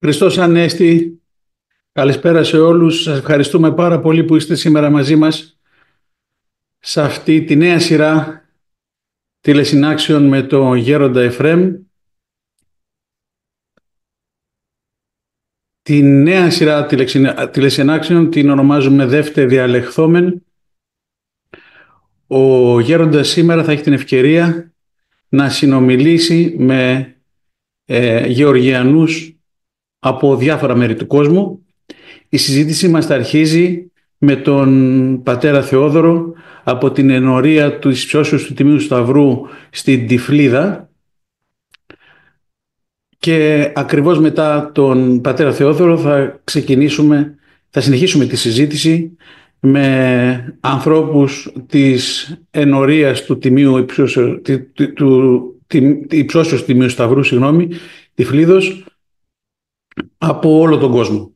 Χριστός Ανέστη, καλησπέρα σε όλους. Σας ευχαριστούμε πάρα πολύ που είστε σήμερα μαζί μας σε αυτή τη νέα σειρά τηλεσυνάξεων με το Γέροντα Εφραίμ. Τη νέα σειρά τηλεσυνάξεων την ονομάζουμε Δεύτε Διαλεχθόμεν. Ο Γέροντας σήμερα θα έχει την ευκαιρία να συνομιλήσει με Γεωργιανούς από διάφορα μέρη του κόσμου. Η συζήτηση μας θα αρχίζει με τον πατέρα Θεόδωρο από την ενορία του Υψώσεως του Τιμίου Σταυρού στην Τυφλίδα, και ακριβώς μετά τον πατέρα Θεόδωρο θα συνεχίσουμε τη συζήτηση με ανθρώπους της ενορίας του Υψώσεως Τιμίου Σταυρού, Τυφλίδος, από όλο τον κόσμο.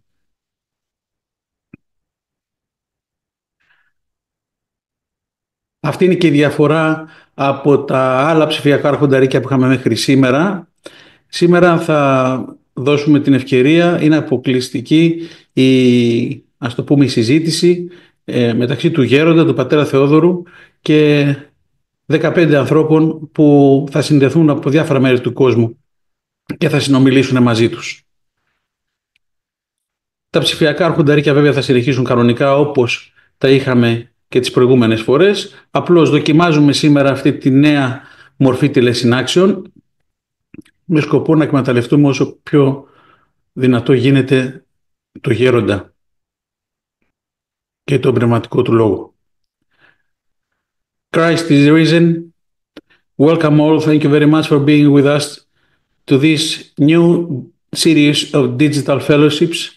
Αυτή είναι και η διαφορά από τα άλλα ψηφιακά αρχονταρίκια που είχαμε μέχρι σήμερα. Σήμερα θα δώσουμε την ευκαιρία, είναι αποκλειστική η συζήτηση μεταξύ του Γέροντα, του πατέρα Θεόδωρου και 15 ανθρώπων που θα συνδεθούν από διάφορα μέρη του κόσμου και θα συνομιλήσουν μαζί τους. Τα ψηφιακά αρχονταρίκια βέβαια θα συνεχίσουν κανονικά όπως τα είχαμε και τις προηγούμενες φορές. Απλώς δοκιμάζουμε σήμερα αυτή τη νέα μορφή τηλεσυνάξεων με σκοπό να εκμεταλλευτούμε όσο πιο δυνατό γίνεται το Γέροντα και τον πνευματικό του λόγο. Christ is risen. Welcome all. Thank you very much for being with us to this new series of digital fellowships.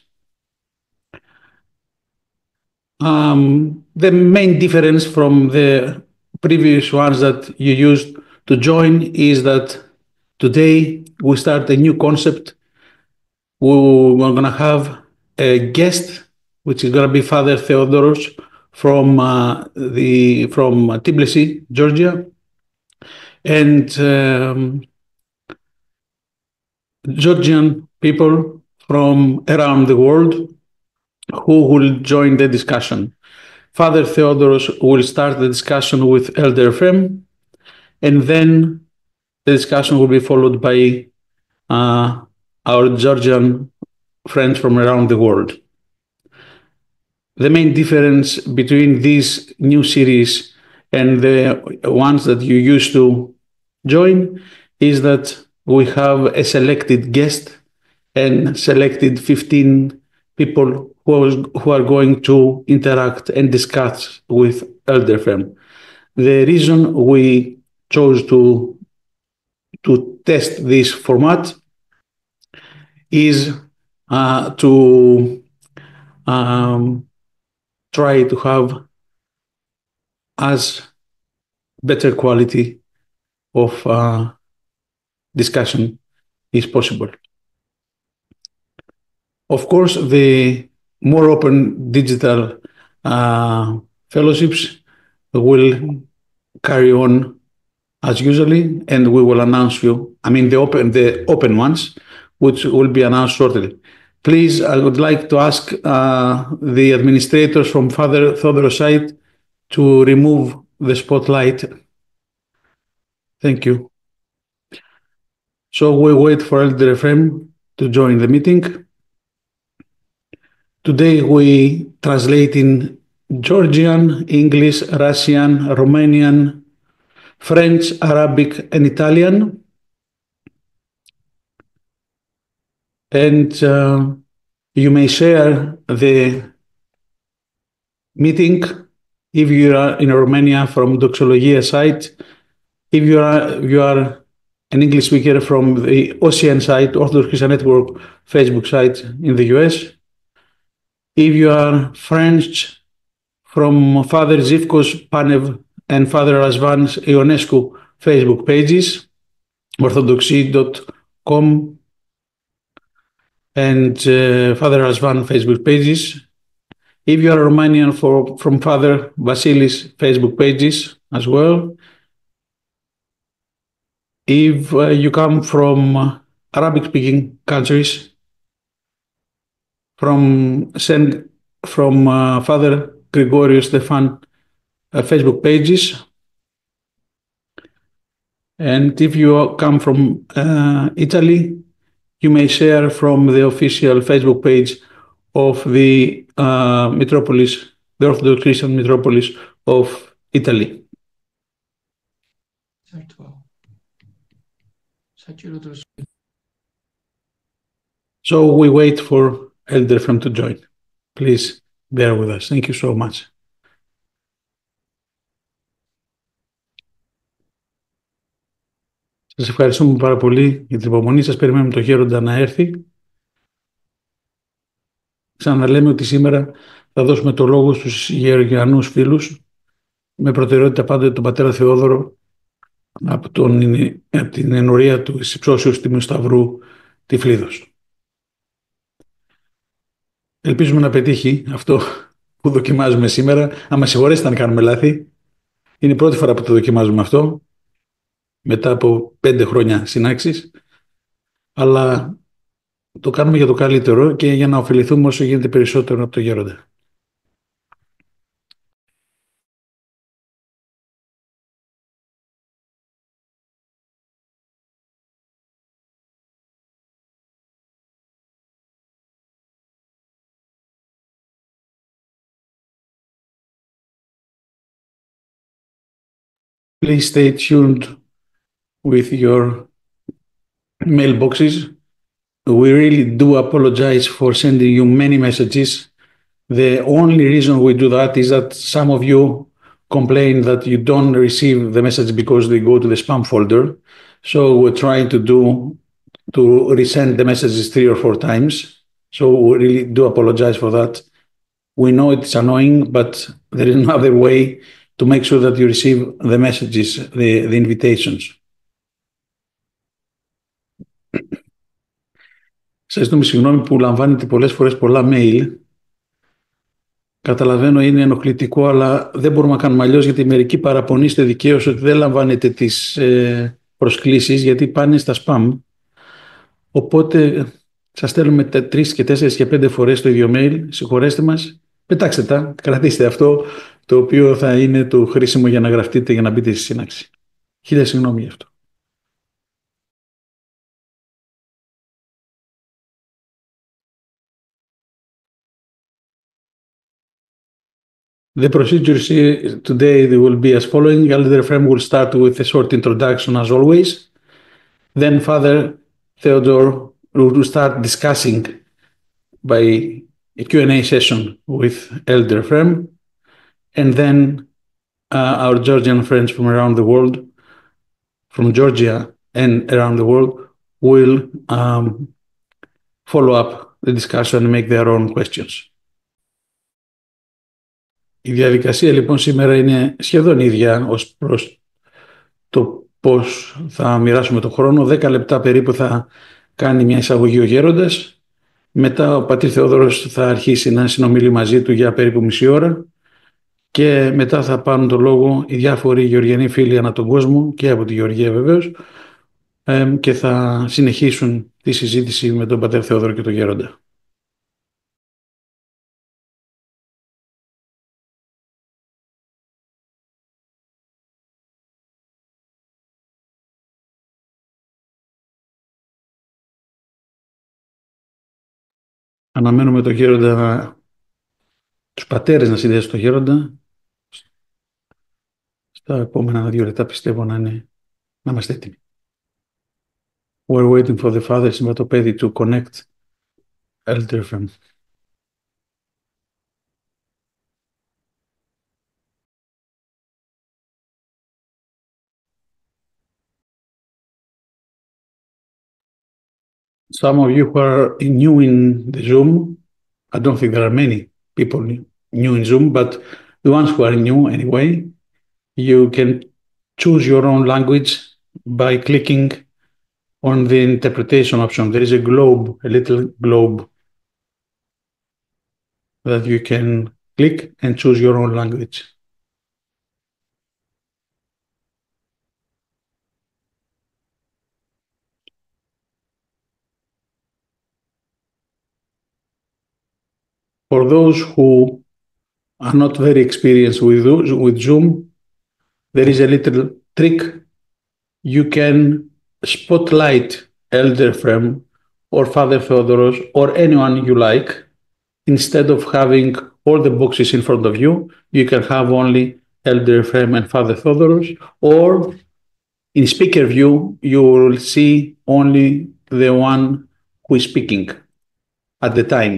The main difference from the previous ones that you used to join is that today we start a new concept. We're going to have a guest, which is going to be Father Theodoros from Tbilisi, Georgia, and Georgian people from around the world who will join the discussion. Father Theodoros will start the discussion with Elder Efrem, and then the discussion will be followed by our Georgian friends from around the world. The main difference between these new series and the ones that you used to join is that we have a selected guest and selected 15 people who are going to interact and discuss with Elder Efrem. The reason we chose to test this format is to try to have as better quality of discussion is possible. Of course, the more open digital fellowships will carry on as usually, and we will announce you. The open ones, which will be announced shortly. Please, I would like to ask the administrators from Father Theodoros' side to remove the spotlight. Thank you. So we wait for Elder Efrem to join the meeting. Today we translate in Georgian, English, Russian, Romanian, French, Arabic, and Italian. And you may share the meeting if you are in Romania from Doxologia site, if you are an English speaker from the OCN site, Orthodox Christian Network Facebook site in the US, if you are French from Father Zivkos Panev and Father Razvan's Ionescu Facebook pages, orthodoxy.com and Father Razvan Facebook pages. If you are Romanian from Father Vasilis Facebook pages as well. If you come from Arabic-speaking countries, send from Father Gregorio Stefan Facebook pages. And if you come from Italy, you may share from the official Facebook page of the metropolis, the Orthodox Christian metropolis of Italy. So we wait for Elder Ephraim to join. Please bear with us. Thank you so much. Σας ευχαριστούμε πάρα πολύ για την υπομονή σας. Περιμένουμε τον Γέροντα να έρθει. Ξαναλέμε ότι σήμερα θα δώσουμε το λόγο στους γεωργιανούς φίλους, με προτεραιότητα πάντα τον πατέρα Θεόδωρο, από την ενορία του Υψώσεως Τιμίου Σταυρού Τυφλίδος. Ελπίζουμε να πετύχει αυτό που δοκιμάζουμε σήμερα. Αν με συγχωρέσετε αν κάνουμε λάθη. Είναι η πρώτη φορά που το δοκιμάζουμε αυτό, μετά από 5 χρόνια συνάξεις. Αλλά το κάνουμε για το καλύτερο και για να ωφεληθούμε όσο γίνεται περισσότερο από το Γέροντα. Please stay tuned with your mailboxes. We really do apologize for sending you many messages. The only reason we do that is that some of you complain that you don't receive the message because they go to the spam folder. So we're trying to resend the messages 3 or 4 times. So we really do apologize for that. We know it's annoying, but there is another way to make sure that you receive the messages, the invitations. Σας ζητούμε συγγνώμη που λαμβάνετε πολλές φορές πολλά mail. Καταλαβαίνω είναι ενοχλητικό, αλλά δεν μπορούμε να κάνουμε αλλιώς, γιατί μερικοί παραπονείστε δικαίως ότι δεν λαμβάνετε τις προσκλήσεις γιατί πάνε στα spam. Οπότε σας στέλνουμε 3 και 4 και 5 φορές το ίδιο mail. Συγχωρέστε μας. Πετάξτε τα, κρατήστε αυτό το οποίο θα είναι το χρήσιμο για να γραφτείτε, για να μπείτε στη σύναξη. Χίλια συγγνώμη γι' αυτό. The procedures today they will be as following. Elder Ephraim will start with a short introduction as always. Then Father Theodore will start discussing by a Q&A session with Elder Ephraim. And then our Georgian friends from around the world, from Georgia and around the world, will follow up the discussion and make their own questions. Η διαδικασία λοιπόν σήμερα είναι σχεδόν ίδια ως προς το πώς θα μοιράσουμε το χρόνο. 10 λεπτά περίπου θα κάνει μια εισαγωγή ο Γέροντας. Μετά ο πατήρ Θεόδωρος θα αρχίσει να συνομιλεί μαζί του για περίπου μισή ώρα και μετά θα πάρουν το λόγο οι διάφοροι γεωργιανοί φίλοι ανά τον κόσμο και από τη Γεωργία βεβαίως και θα συνεχίσουν τη συζήτηση με τον πατέρ Θεόδωρο και τον Γέροντα. Αναμένουμε τον Γέροντα, τους πατέρες να συνδέσουν τον Γέροντα. Στα επόμενα 2 λεπτά πιστεύω να είμαστε έτοιμοι. We're waiting for the fathers in Vatopedi to connect Elder Ephraim. Some of you who are new in the Zoom, I don't think there are many people new in Zoom, but the ones who are new anyway, you can choose your own language by clicking on the interpretation option. There is a globe, a little globe that you can click and choose your own language. For those who are not very experienced with Zoom, there is a little trick. You can spotlight Elder Ephraim or Father Theodoros or anyone you like. Instead of having all the boxes in front of you, you can have only Elder Ephraim and Father Theodoros, or in speaker view, you will see only the one who is speaking at the time.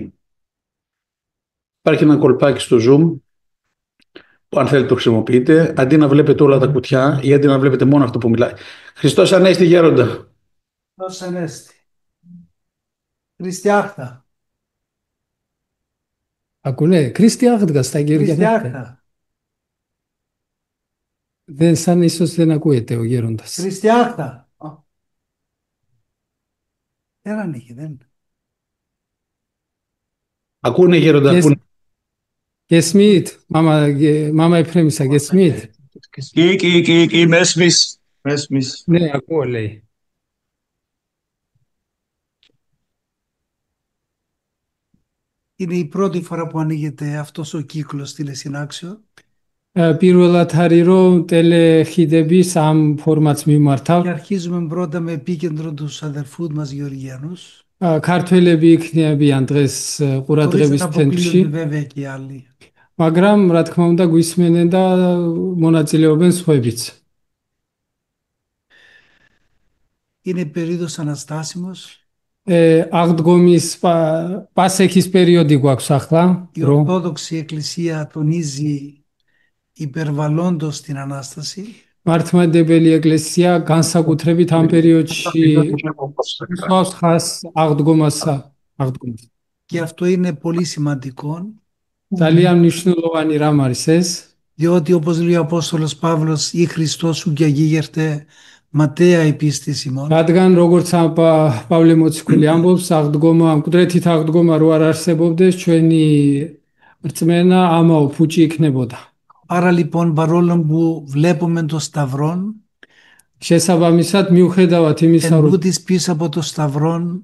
Υπάρχει ένα κολπάκι στο Zoom που αν θέλετε το χρησιμοποιείτε, αντί να βλέπετε όλα τα κουτιά ή αντί να βλέπετε μόνο αυτό που μιλάει. Χριστός Ανέστη γέροντα. Χριστός Ανέστη. Χριστιάχτα. Ακούνε, Χριστιάχτα στα γέροντα. Χριστιάχτα. Δεν σαν ίσως δεν ακούεται ο γέροντας. Χριστιάχτα. Δεν ανοίγει, δεν. Ακούνε γέροντα, ακούνε. Γεσμίτ, μάμα Εφραίμισσα, γεσμίτ. Κι, μέσμις. Ναι, ακούω, λέει. Είναι η πρώτη φορά που ανοίγεται αυτός ο κύκλος τηλεσυνάξεων. Პირველად არის რომ ტელეხიდების ამ ფორმატს Και მიმართავ. αρχίζουμε πρώτα με επίκεντρο τους αδερφούς μας Γεωργιανούς. ქართველები იქნებიან დღეს Χωρίς ყურადღების να ცენტრში, αποκλείονται βέβαια και οι άλλοι. მაგრამ რა თქმა უნდა გვისმენენ და მონაწილეობენ სხვაებიც. Είναι περίοδος αναστάσιμος. აღდგომის პასექის პერიოდი გვაქვს ახლა, Η რომ Ορθόδοξη Εκκλησία τονίζει υπερβαλλόντως την Ανάσταση. მართლმადიდებელი ეკლესია განსაკუთრებით ამ პერიოდში მსვავს ხას აღდგომასა. Και αυτό είναι πολύ σημαντικό, ძალიან მნიშვნელოვანი რამ არის ეს, διότι όπως λέει ο Απόστολος Παύλος, ή Χριστός ου και αγίγερτε ματέα επίστης ημών. რადგან როგორც პავლე მოციქული ამბობს, აღდგომა, მკვდრეთით აღდგომა რო არ არსებობდეს, ჩვენი რწმენა ამაო ფუჭი იქნებოდა. Άρα λοιπόν, παρόλο που βλέπουμε το σταυρόν, შესაბამისად მიუხედავად იმისა, რომ εντούτοις πίσω από το σταυρόν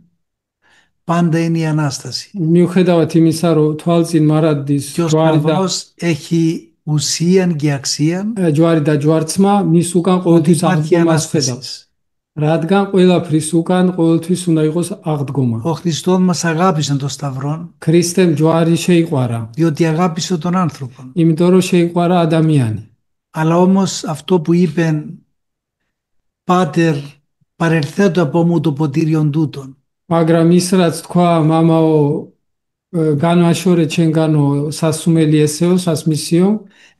πάντα είναι η Ανάσταση. მიუხედავად იმისა, რომ თვალწინ მარადდის Και ο σταυρός έχει ουσία και αξία, ჯვარი და ჯვარცმა, მის უკან ότι ყოველთვის υπάρχει აღდგომას ხედავს. Ανάσταση. რადგან ყველაფრის უკან ყოველთვის უნდა იყოს აღდგომა. Ο Χριστός μας αγάπησε τον σταυρόν, ქრისტემ ჯვარი შეიყვარა, διότι αγάπησε τον άνθρωπο. იმიტომ რომ შეიყვარა ადამიანი. Αλλά όμως αυτό που είπε, Πάτερ, παρελθέτω από μου το ποτήριον τούτον, მაგრამ ის რაც თქვა, მამაო, განვაშორე ჩემგანო სასუმელი ესეო, სასმისიო,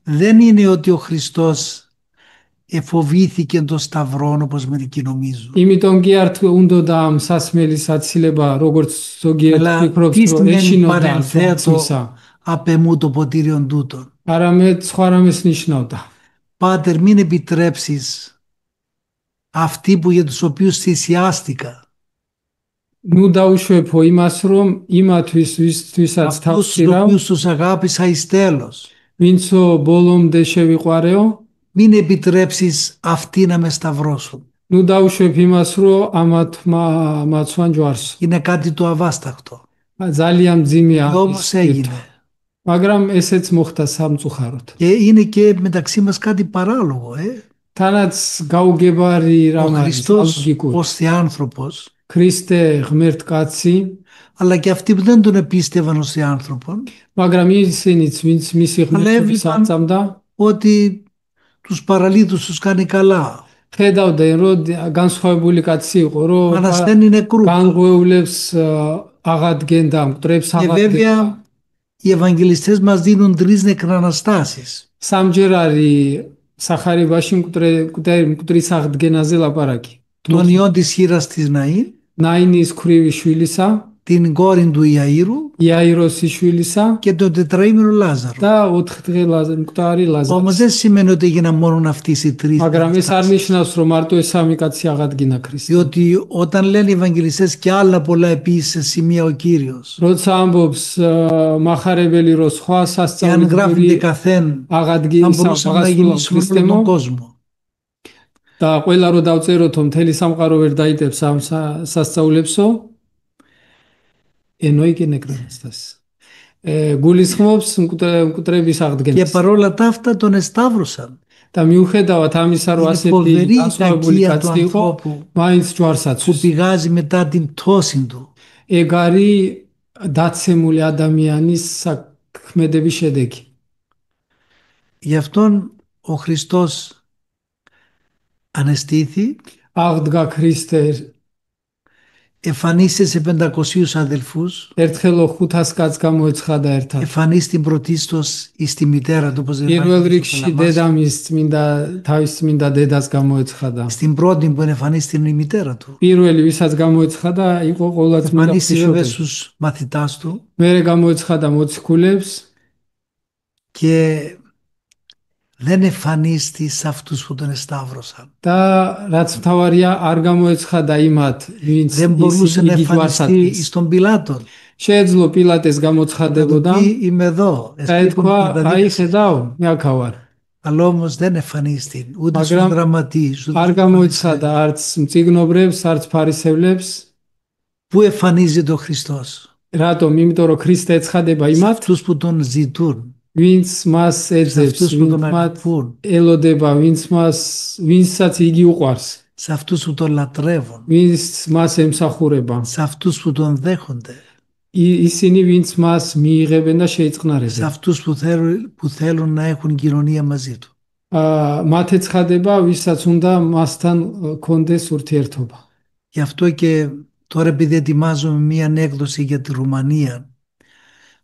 δεν είναι ότι ο Χριστός εφοβήθηκε τον σταυρόν όπως μερικοί νομίζουν. იმიტომ კი არ უნდოდა ამ სასმელის აცილება, როგორც ზოგიერთ Αλλά ფიქრობს, τι რომ σημαίνει ეშინოდა παρελθέτω სასმისა. απ' εμού το ποτήριον τούτον? არამედ სხვა რამეს ნიშნავდა. Πάτερ, μην επιτρέψεις αυτοί που για τους οποίους θυσιάστηκα, ნუ დაუშვებო იმას, რომ იმათვის, ვისთვისაც αυτούς თავს τους ვსირავ, οποίους τους αγάπησα εις τέλος, ვინცო ბოლომდე შევიყვარეო, μην επιτρέψεις αυτοί να με σταυρώσουν. ნუ დაუშვებ იმას, რომ ამათ მაცვან ჯვარს. Είναι κάτι το αβάσταχτο. ძალიან მძიმეა Και ის όμως έγινε. მაგრამ ესეც მოხდა სამწუხაროდ. Και είναι και μεταξύ μας κάτι παράλογο. თანაც გაუგებარი Ο რამ არის, Χριστός ალგიკური. ως θεάνθρωπος, ქრისტე ღმერთ კაცი, αλλά και αυτοί που δεν τον επίστευαν ως θεάνθρωπον, მაგრამ ისინიც, ვინც მისი ღმერთობის έβλεπαν აწამდა, ότι τους παραλίτους τους κάνει καλά. ხედავდნენ, რომ განსხვავებული კაცი იყო, რომ Ανασταίνει νεκρούς. განღვეულებს აღადგენდა, მკვდრებს Και აღადგენდა. βέβαια οι Ευαγγελιστές μας δίνουν 3 νεκραναστάσεις. სამჯერ არის სახარებაში მკვდრის აღდგენაზე λაპარაკი. Τον ιό της χήρας της Ναΐν, ნაინის ქვრივი შვილისა, την κόρη του Ιαΐρου იაიროსის შვილისა και τον τετραήμερο Λάζαρο. და 4 დღე მკვდარი Όμως ლაზარს. δεν σημαίνει ότι έγιναν μόνο αυτοί οι 3. მაგრამ ეს არ ნიშნავს, რომ მარტო ეს სამი კაცი აღადგინა ქრისტე. Διότι όταν λένε οι Ευαγγελιστές και άλλα πολλά επίσης σε σημεία ο Κύριος, როცა ამბობს მახარებელი, რომ სხვა και αν γράφουν სასწაულები καθέν, θα აღადგინის μπορούσαμε να γεννήσουμε όλο τον κόσμο. და ყველა რო დავწეროთო მთელი სამყარო ვერ დაიტებს ამ სასწაულებსო, ენოიკე ნეკრონასტას. გულისხმობს მკვდრების Και აღდგენას. παρόλα τα αυτά τον εσταύρωσαν. და მიუხედავად ამისა, რომ Είναι ასეთი φοβερή η განსხვავებული κακία του კაცი იყო, ανθρώπου მაინც ჯვარს που აცვის. πηγάζει μετά την πτώση του. ეგ არის დაცემული ადამიანის საქმედების შედეგი. Γι' αυτόν ο Χριστός ανεστήθη, აღდგა ქრისტე εμφανίστηκε σε 500 αδελφούς, ერთხელ 500 კაცს გამოეცხადა ერთად. εμφανίστηκε πρωτίστως εις τη μητέρα του, όπως δεν პირველ εμφανίστηκε რიგში στο Λαμάς. დედამის წმინდა თავის წმინდა დედას გამოეცხადა. Στην πρώτη που εμφανίστηκε η μητέρα του. პირველი ვისაც გამოეცხადა იყო ყოვლა წმინდა Εμφανίστηκε βέβαια ღვთისმშობელი. στους μαθητάς του მერე გამოეცხადა მოციქულებს και δεν εμφανίστηκε σε αυτούς που τον εσταύρωσαν. და რაც მთავარია არ გამოეცხადა იმათ, ვინც Δεν μπορούσε να იგი εμφανιστεί ჯვარს στον Πιλάτον. შეეძლო πილატეს Θα του გამოცხადებოდა πει είμαι εδώ, და εσύ που ეთქვა, με τα აი δείξεις. ხედავ, მე აქ ვარ. Αλλά όμως δεν εμφανίστηκε ούτε στους მაგრამ γραμματείς, ούτε არ στους გამოეცხადა არც მწიგნობრებს, არც ფარისევლებს. Πού εμφανίζεται ο Χριστός? რატომ? იმიტომ რომ ქრისტე ეცხადება Σε იმათ, αυτούς που τον ζητούν, ვინც მას σε ეძებს, αυτούς που ვინც τον მათ αγαπούν, ელოდება, ვინცაც იგი უყვარს, σε αυτούς που τον λατρεύουν, ვინც მას ემსახურება. σε αυτούς που τον δέχονται, ისინი ვინც მას მიიღებენ და σε შეიწყნარებენ. αυτούς που θέλουν να έχουν κοινωνία μαζί του. მათ ეცხადება, ვისაც უნდა მასთან კონდეს ურთიერთობა. Γι' αυτό και τώρα επειδή ετοιμάζουμε μία έκδοση για τη Ρουμανία,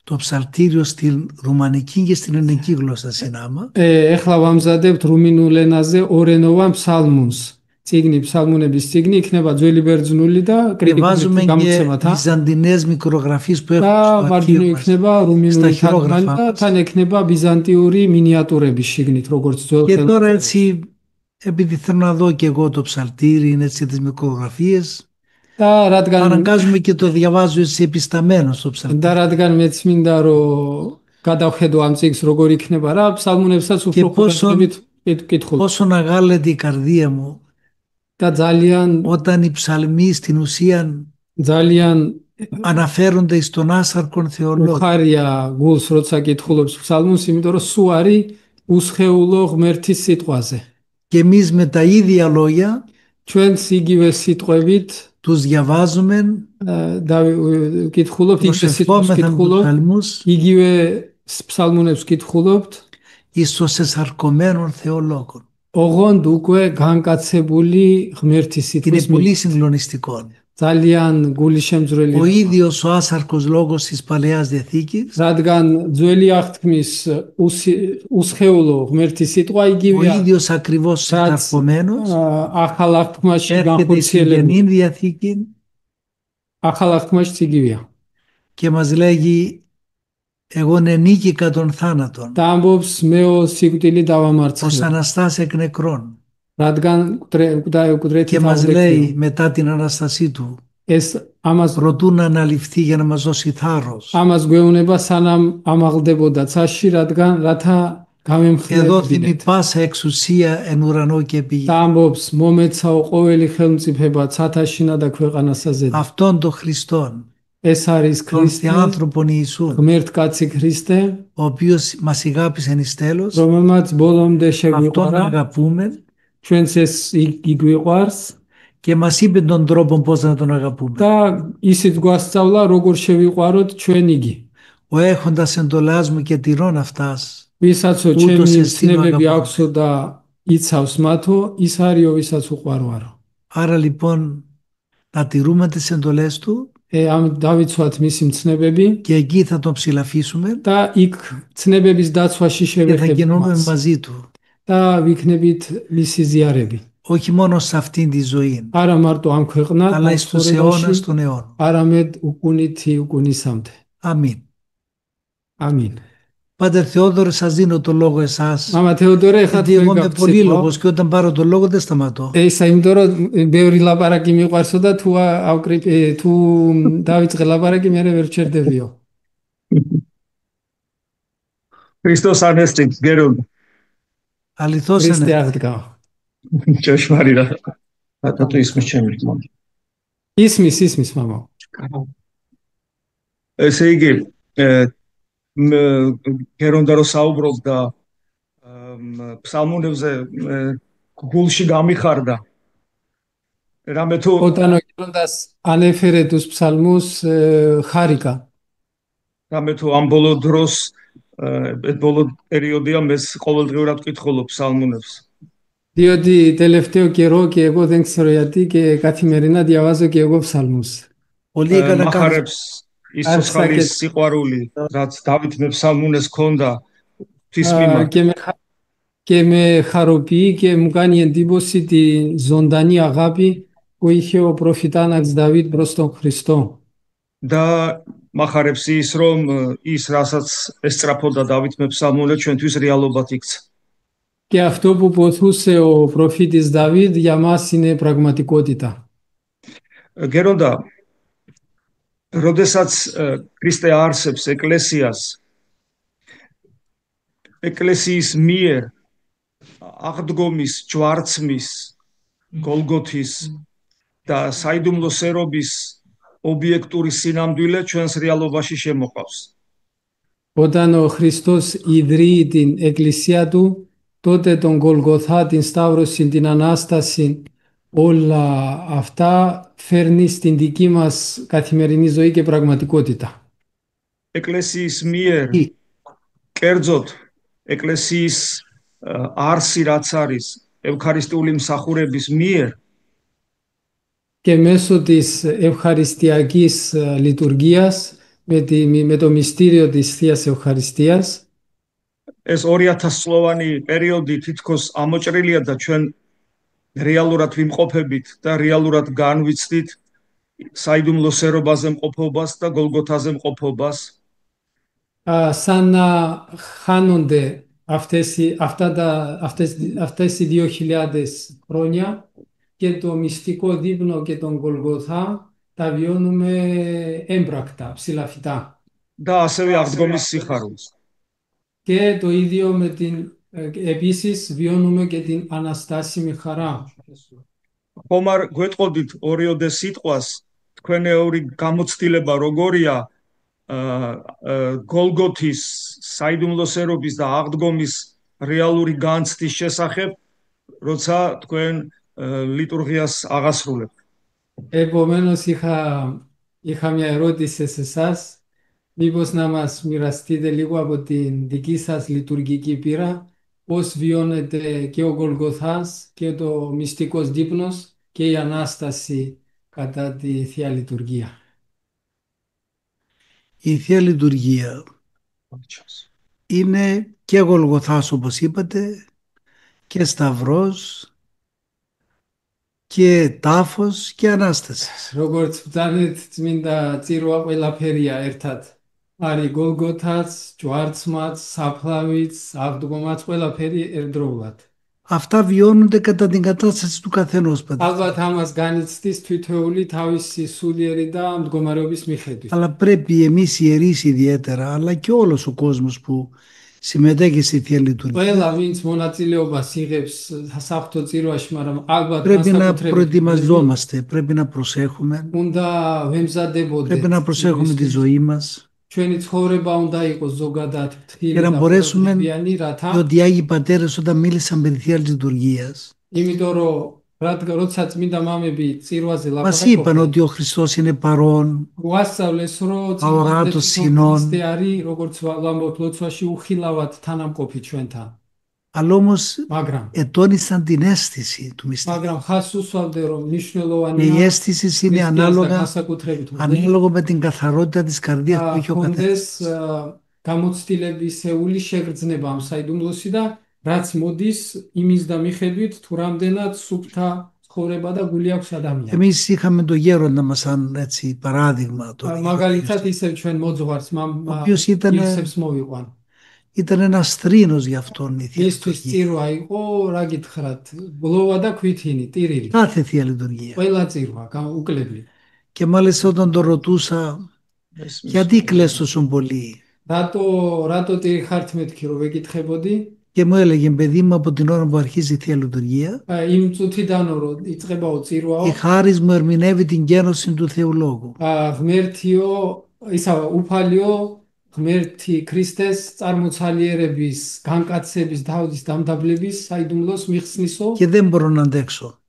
το ψαλτήριο στην ρουμανική και στην ελληνική γλώσσα συνάμα, ეხლა ვამზადებთ რუმინულ ενაზე ორენოვან ფსალმუნს. წიგნი, ფსალმუნების წიგნი იქნება ძველი ბერძნული და και კრიტიკული βάζουμε και გამოცემათა. βυζαντινές μικρογραφίες που და έχουν στο მარჯვნივ αρχείο μας. იქნება რუმინული στα თარგმანი და χειρόγραφα. თან ექნება ბიზანტიური მინიატურების შიგნით, როგორც ძველ Και τώρα ხელნაწერებში. έτσι, επειδή θέλω να δω και εγώ το ψαλτήρι, είναι έτσι τις μικρογραφίες, და რადგან αναγκάζομαι και το διαβάζω έτσι επισταμένο στο და ψαλτήρι. რადგან მეც მინდა რომ გადავხედო ამ წიგნს როგორ იქნება რა, ფსალმუნებსაც Και უფრო ხუთხებით კითხულობ. πόσο αγάλεται η καρδία μου და ძალიან όταν οι ψαλμοί στην ουσία ძალიან αναφέρονται στον άσαρκον θεολόγο. უხარია გულს როცა კითხულობს ფსალმუნს, იმიტომ რომ სულ არის უსხეულო ღმერთის სიტყვაზე. Και εμείς με τα ίδια λόγια ჩვენც იგივე სიტყვებით τους διαβάζουμε, და კითხულობთ, იგივე სიტყვას προσευχόμεθα τους კითხულობთ, ψαλμούς იგივე ფსალმუნებს κითხულობთ, εις τους εσαρκωμένων θεολόγων. ოღონდ უკვე განკაცებული ღმერთის Είναι სიტყვის πολύ συγκλονιστικό. ძალიან გული შემძვრელი. Ο ίδιος ο άσαρκος λόγος της Παλαιάς Διαθήκης, რადგან ძველი აღთქმის უსხეულო ღმერთის სიტყვა ο იგივეა, ίδιος ακριβώς რაც εσαρκωμένος, ახალ აღთქმაში έρχεται στην განხორციელებული. Καινή Διαθήκη ახალ აღთქმაშიც იგივეა. και μας λέγει εγώ ενίκηκα των θάνατων, და ამბობს მეო სიკვდილი ως დავამარცხე. Αναστάς εκ νεκρών. რადგან Και კუდრეთით μας აღდექილ. λέει μετά την Αναστασή του, ეს ამას προτού να αναλυφθεί για να μας δώσει θάρρος. ამას გვეუბნება სანამ ამაღლდებოდა ცაში, რადგან რათა Εδώ გამემხნევებინეთ. θυμεί πάσα εξουσία εν ουρανό και επί γη. და ამბობს მომეცაო ყოველი ხელმწიფება ცათაშინა და ქვეყანასაზე. Αυτόν τον Χριστόν, ეს არის τον ქრისტე, Θεάνθρωπον Ιησούν, ღმერთკაცი ქრისტე, ο οποίος μας αγάπησε εις τέλος, რომელმაც ბოლომდე αυτόν შეგვიყვარა, αγαπούμε ჩვენც ეს იგვიყვარს και μας είπε τον τρόπο πώς να τον αγαπούμε. და ისიც გვასწავლა როგორ შევიყვაროთ ჩვენ იგი. Ο έχοντας εντολάς μου και τηρών αυτάς, ვისაც ούτως ჩემი εστί ცნებები αγαπώ. აქვსო და იცავს მათო, ის არისო ვისაც უყვარვარო. Άρα λοιπόν να τηρούμε τις εντολές του ამ დავიცვათ მისი მცნებები και εκεί θα τον ψηλαφίσουμε და იქ ცნებების დაცვაში και θα შევეხებ γίνουμε მას μαζί του. და ვიქნებით მისი ზიარები. Όχι μόνο σε αυτήν τη ζωή, არა mარტო ამ ქვეყნად, αλλά ამ στους αιώνας ცხოვრებაში, των αιώνων. არამედ უკუნითი უკუნისამდე. Αμήν. ამინ. Πάτερ Θεόδωρε, σας δίνω το λόγο εσάς. მამა თეოდორე, ეხლა Γιατί თქვენ εγώ είμαι გაქვთ πολύ სიტყვა. λόγος και όταν πάρω το λόγο δεν σταματώ. ესა იმიტომ რომ ბევრი ლაპარაკი მიყვარსო და თუ დავიწყე ლაპარაკი მე ვერ ჩერდებიო. Χριστός Ανέστη, γέροντα. Αληθώς ქრისტე είναι. აღდგა. ჭეშმარიტად. და თუ ისმის ჩემი რითმა. ისმის მამა. ესე იგი, გერონდა რომ საუბრობდა ფსალმუნებზე გულში გამიხარდა. რამე თუ Όταν ο Γέροντας ανέφερε τους ψαλμούς, χάρηκα. რამე თუ ამ ბოლო დროს ეს ბოლო პერიოდია მე ყოველდღიურად ვკითხულობ ფსალმუნებს. Διότι τελευταίο καιρό και εγώ δεν ξέρω γιατί και καθημερινά διαβάζω και εγώ ψαλμούς. Πολύ έκανα κάτι. მახარებს ის Άρχισα ცოცხალის και- სიყვარული, რაც დავით με ფსალმუნეს ქონდა ღვთის მიმართ. Και με χαροποιεί και μου κάνει εντύπωση τη ζωντανή αγάπη που είχε ο προφητάναξ Δαβίδ προς τον Χριστό. და მახარებს ის რომ ის რასაც ესწრაფოდა დავით მე ფსალმუნე ჩვენთვის რეალობად იქცა. Και αυτό που ποθούσε ο προφήτης Δαβίδ για μας είναι πραγματικότητα. გერონდა როდესაც ქრისტე არსებს ეკლესიის მიერ აღდგომის ჯვარცმის გოლგოთის და საიდუმლო სერობის ობიექტური სინამდვილე ჩვენს რეალობაში შემოყავს. Όταν ο Χριστός ιδρύει την εκκλησία του, τότε τον Γολγοθά, την Σταύρωση, την Ανάσταση, όλα αυτά φέρνει στην δική μας καθημερινή ζωή και πραγματικότητα. ეკლესიის მიერ კერძოდ ეკლესიის არსი რაც არის ევქარისტიული მსახურების მიერ Και μέσω της ευχαριστιακής λειτουργίας, με το μυστήριο της Θείας Ευχαριστίας, ეს 2000 წლოვანი პერიოდი თითქოს ამოჭრილია და ჩვენ რეალურად ვიმყოფებით და რეალურად განვიცდით საიდუმლო სერობაზე მყოფობას და გოლგოთაზე მყოფობას. σαν να χάνονται αυτές οι 2000 χρόνια και το μυστικό δείπνο και τον Γολγοθά τα βιώνουμε έμπρακτα, ψηλαφιτά. და ასევე აღდგომის სიხარულს. Και το ίδιο επίσης βιώνουμε και την αναστάσιμη χαρά. ხომ არ გვეტყოდით ორიოდე სიტყვას თქვენეული გამოცდილება როგორია გოლგოთის საიდუმლო სერობის და აღდგომის რეალური განცდის შესახებ, როცა თქვენ ლიტურგიას აღასრულებთ. Επομένως είχα μια ερώτηση σε εσάς. Μήπως να μας μοιραστείτε λίγο από την δική σας λειτουργική πείρα, πώς βιώνεται και ο Γολγοθάς και το μυστικός δείπνος και η Ανάσταση κατά τη Θεία Λειτουργία. Η Θεία Λειτουργία είναι και Γολγοθάς όπως είπατε και Σταυρός και τάφος και Ανάσταση. როგორც ვთანეთ, წმინდა წირვა ყველაფერია ერთად. არის გოლგოთაც, ჯვარცმაც, საფლავიც, აღდგომაც, ყველაფერი ერთდროულად. Αυτά βιώνονται κατά την κατάσταση του καθενός, πατέρα. ალბათ ამას განიცდის თითოეული თავისი სულიერი და მდგომარეობის მიხედვით. Αλλά πρέπει εμείς οι ιερείς ιδιαίτερα, αλλά και όλος ο κόσμος που συμμετέχει στη Θεία Λειτουργία, ყველა ვინც მონაწილეობას იღებს საფრთხო წირვაში, მაგრამ ალბათ πρέπει να განსაკუთრებით προετοιμαζόμαστε, πρέπει να προσέχουμε, უნდა ვემზადებოდეთ. πρέπει να προσέχουμε τη ζωή μας ჩვენი ცხოვრება უნდა იყოს ზოგადად και ფრთხილი να და μπορέσουμε, φροντισიანი, რათა διότι οι Άγιοι Πατέρες όταν μίλησαν περί Θείας Λειτουργίας იმიტომ რომ როცა წმინდა მამები წირვაზე μας είπαν ლაპარაკობდნენ, ότι ο Χριστός είναι παρόν, უასწავლეს რომ Αοράτο Σινών. Χριστე არის, როგორც ვამბობთ ლოცვაში, უხილავად თანამყოფი ჩვენთან. αλλά όμως მაგრამ ετώνησαν την αίσθηση του μυστικού. ხას უსვამდნენ რომ Και η მნიშვნელოვანია αίσθηση είναι ανάλογο με την καθαρότητα της καρδίας που έχει ο καθένας. ხონდეს გამოცდილებისეული შეგრძნება ამ საიდუმლოსი და რაც მოდის იმის და მიხედვით თუ რამდენად სუფთა ცხოვრება და გული აქვს ადამიანს. Εμείς είχαμε το γέροντα μας σαν έτσι παράδειγμα. მაგალითად ისევ ჩვენ მოძღვარს οποίος ήταν- ისებს მოვიყვან. Ήταν ένας θρήνος για αυτόν η Θεία მისთვის Λειτουργία. წირვა იყო, რა გითხრათ, ბლოვა და ქვითინი, ტირილი. Κάθε Θεία Λειτουργία. ყველა წირვა, უკლები. Και μάλιστα όταν το ρωτούσα γιατί κλαις τόσο πολύ რატო ტირი ხართ მეთქი რომ ვეკითხებოდი? και μου έλεγε παιδί μου από την ώρα που αρχίζει η Θεία Λειτουργία იმ წუთიდანო რომ იწყებაო წირვაო, η χάρις μου ερμηνεύει την γένωση του Θεού Λόγου. ღმერთიო, ისა უფალიო ღმერთი ქრისტეს წარმოცალიერების, განკაცების, თავის დამდაბლების საიდუმლოს მიხსნისო και δεν μπορώ να αντέξω.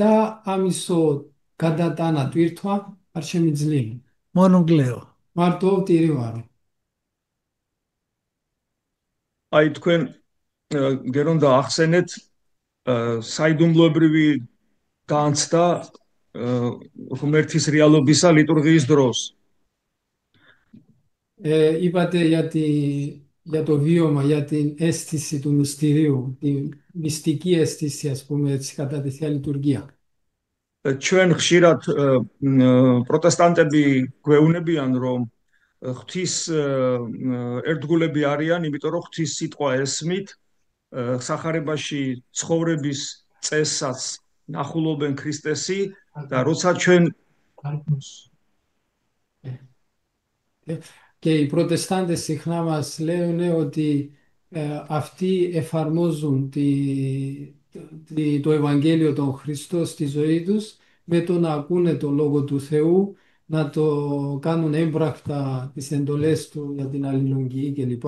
და ამისო გადატანა ტვირთვა არ შემიძლია. Μόνο κλαίω. მარტო ვტირივარო. აი თქვენ გერონდა ახსენეთ საიდუმლოებრივი განცდა ღმერთის რეალობისა ლიტურგიის დროს. Είπατε για το βίωμα, για την αίσθηση του μυστηρίου, τη μυστική αίσθηση, ας πούμε έτσι, κατά τη Θεία Λειτουργία. ჩვენ ხშირად პროტესტანტები გვეუბნებიან, რომ ღვთის ერთგულები არიან, იმიტომ რომ ღვთის სიტყვა ესმით, სახარებაში ცხოვრების წესსაც ნახულობენ ქრისტესი და როცა ჩვენ Και οι προτεστάντες συχνά μας λένε ότι αυτοί εφαρμόζουν το Ευαγγέλιο των Χριστών στη ζωή τους με το να ακούνε το Λόγο του Θεού, να το κάνουν έμπρακτα τις εντολές του για την αλληλογγύη κλπ.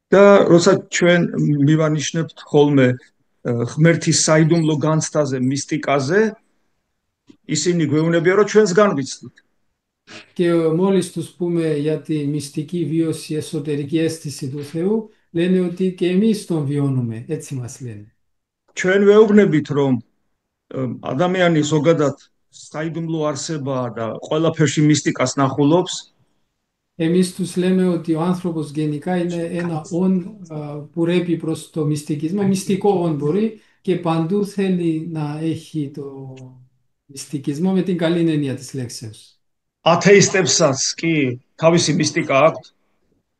და როცა ჩვენ მივანიშნებთ ხოლმე ღმერთის საიდუმლო განცდაზე, მისტიკაზე, ისინი გვეუბნებიან, რომ ჩვენს განვიცდით. Και μόλις τους πούμε για τη μυστική βίωση, εσωτερική αίσθηση του Θεού, λένε ότι και εμείς τον βιώνουμε, έτσι μας λένε. ჩვენ ვეუბნებით, რომ ადამიანი ზოგადად საიდუმლო არსებაა და ყველაფერში მისტიკას ნახულობს. Εμείς τους λέμε ότι ο άνθρωπος γενικά είναι ένα όν που ρέπει προς το μυστικισμό, μυστικό όν μπορεί και παντού θέλει να έχει το μυστικισμό με την καλή έννοια της λέξεως. ათეისტებსაც კი თავისი მისტიკა აქვთ.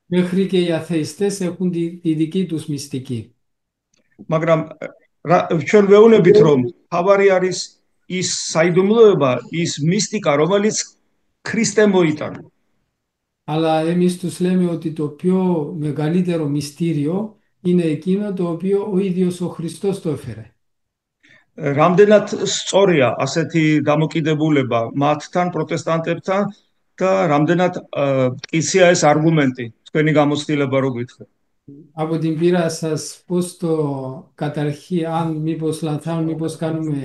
Μέχρι και οι αθεϊστές έχουν τη δική τους μυστική. მაგრამ ჩვენ ვეუბნებით, რომ თავარი არის ის საიდუმლოება, ის მისტიკა, რომელიც ქრისტე მოიტანა. Αλλά εμείς τους λέμε ότι το πιο μεγαλύτερο μυστήριο είναι εκείνο το οποίο ο ίδιος ο Χριστός το έφερε. რამდენად სწორია ასეთი დამოკიდებულება მათთან პროტესტანტებთან და რამდენად მტკიცია ეს argumenti თქვენი გამოცდილება რო გითხრათ. Από την πείρα σας, πώς το καταρχεί, αν μήπως λανθάνουν, μήπως κάνουμε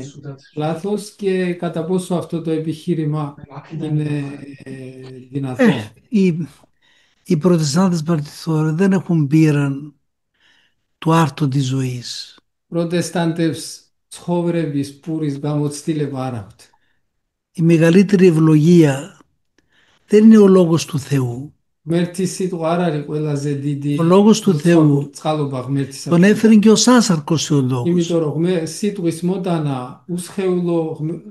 λάθος και κατά πόσο αυτό το επιχείρημα είναι δυνατό. Οι προτεστάντες παρτιθώρες δεν έχουν πείραν του άρτου της ζωής. Προτεστάντες ცხოვრების πουρης გამოცდილება არ აქვთ. Η μεγαλύτερη ευλογία δεν είναι ο λόγος του Θεού. ღმერთის სიტყვა არ არის ყველაზე დიდი. Ο λόγος του Θεού წყალობა ღმერთისა. τον έφερε και ο Σάσαρκος ο λόγος. იმიტომ რომ სიტყვის მოტანა უსხეულო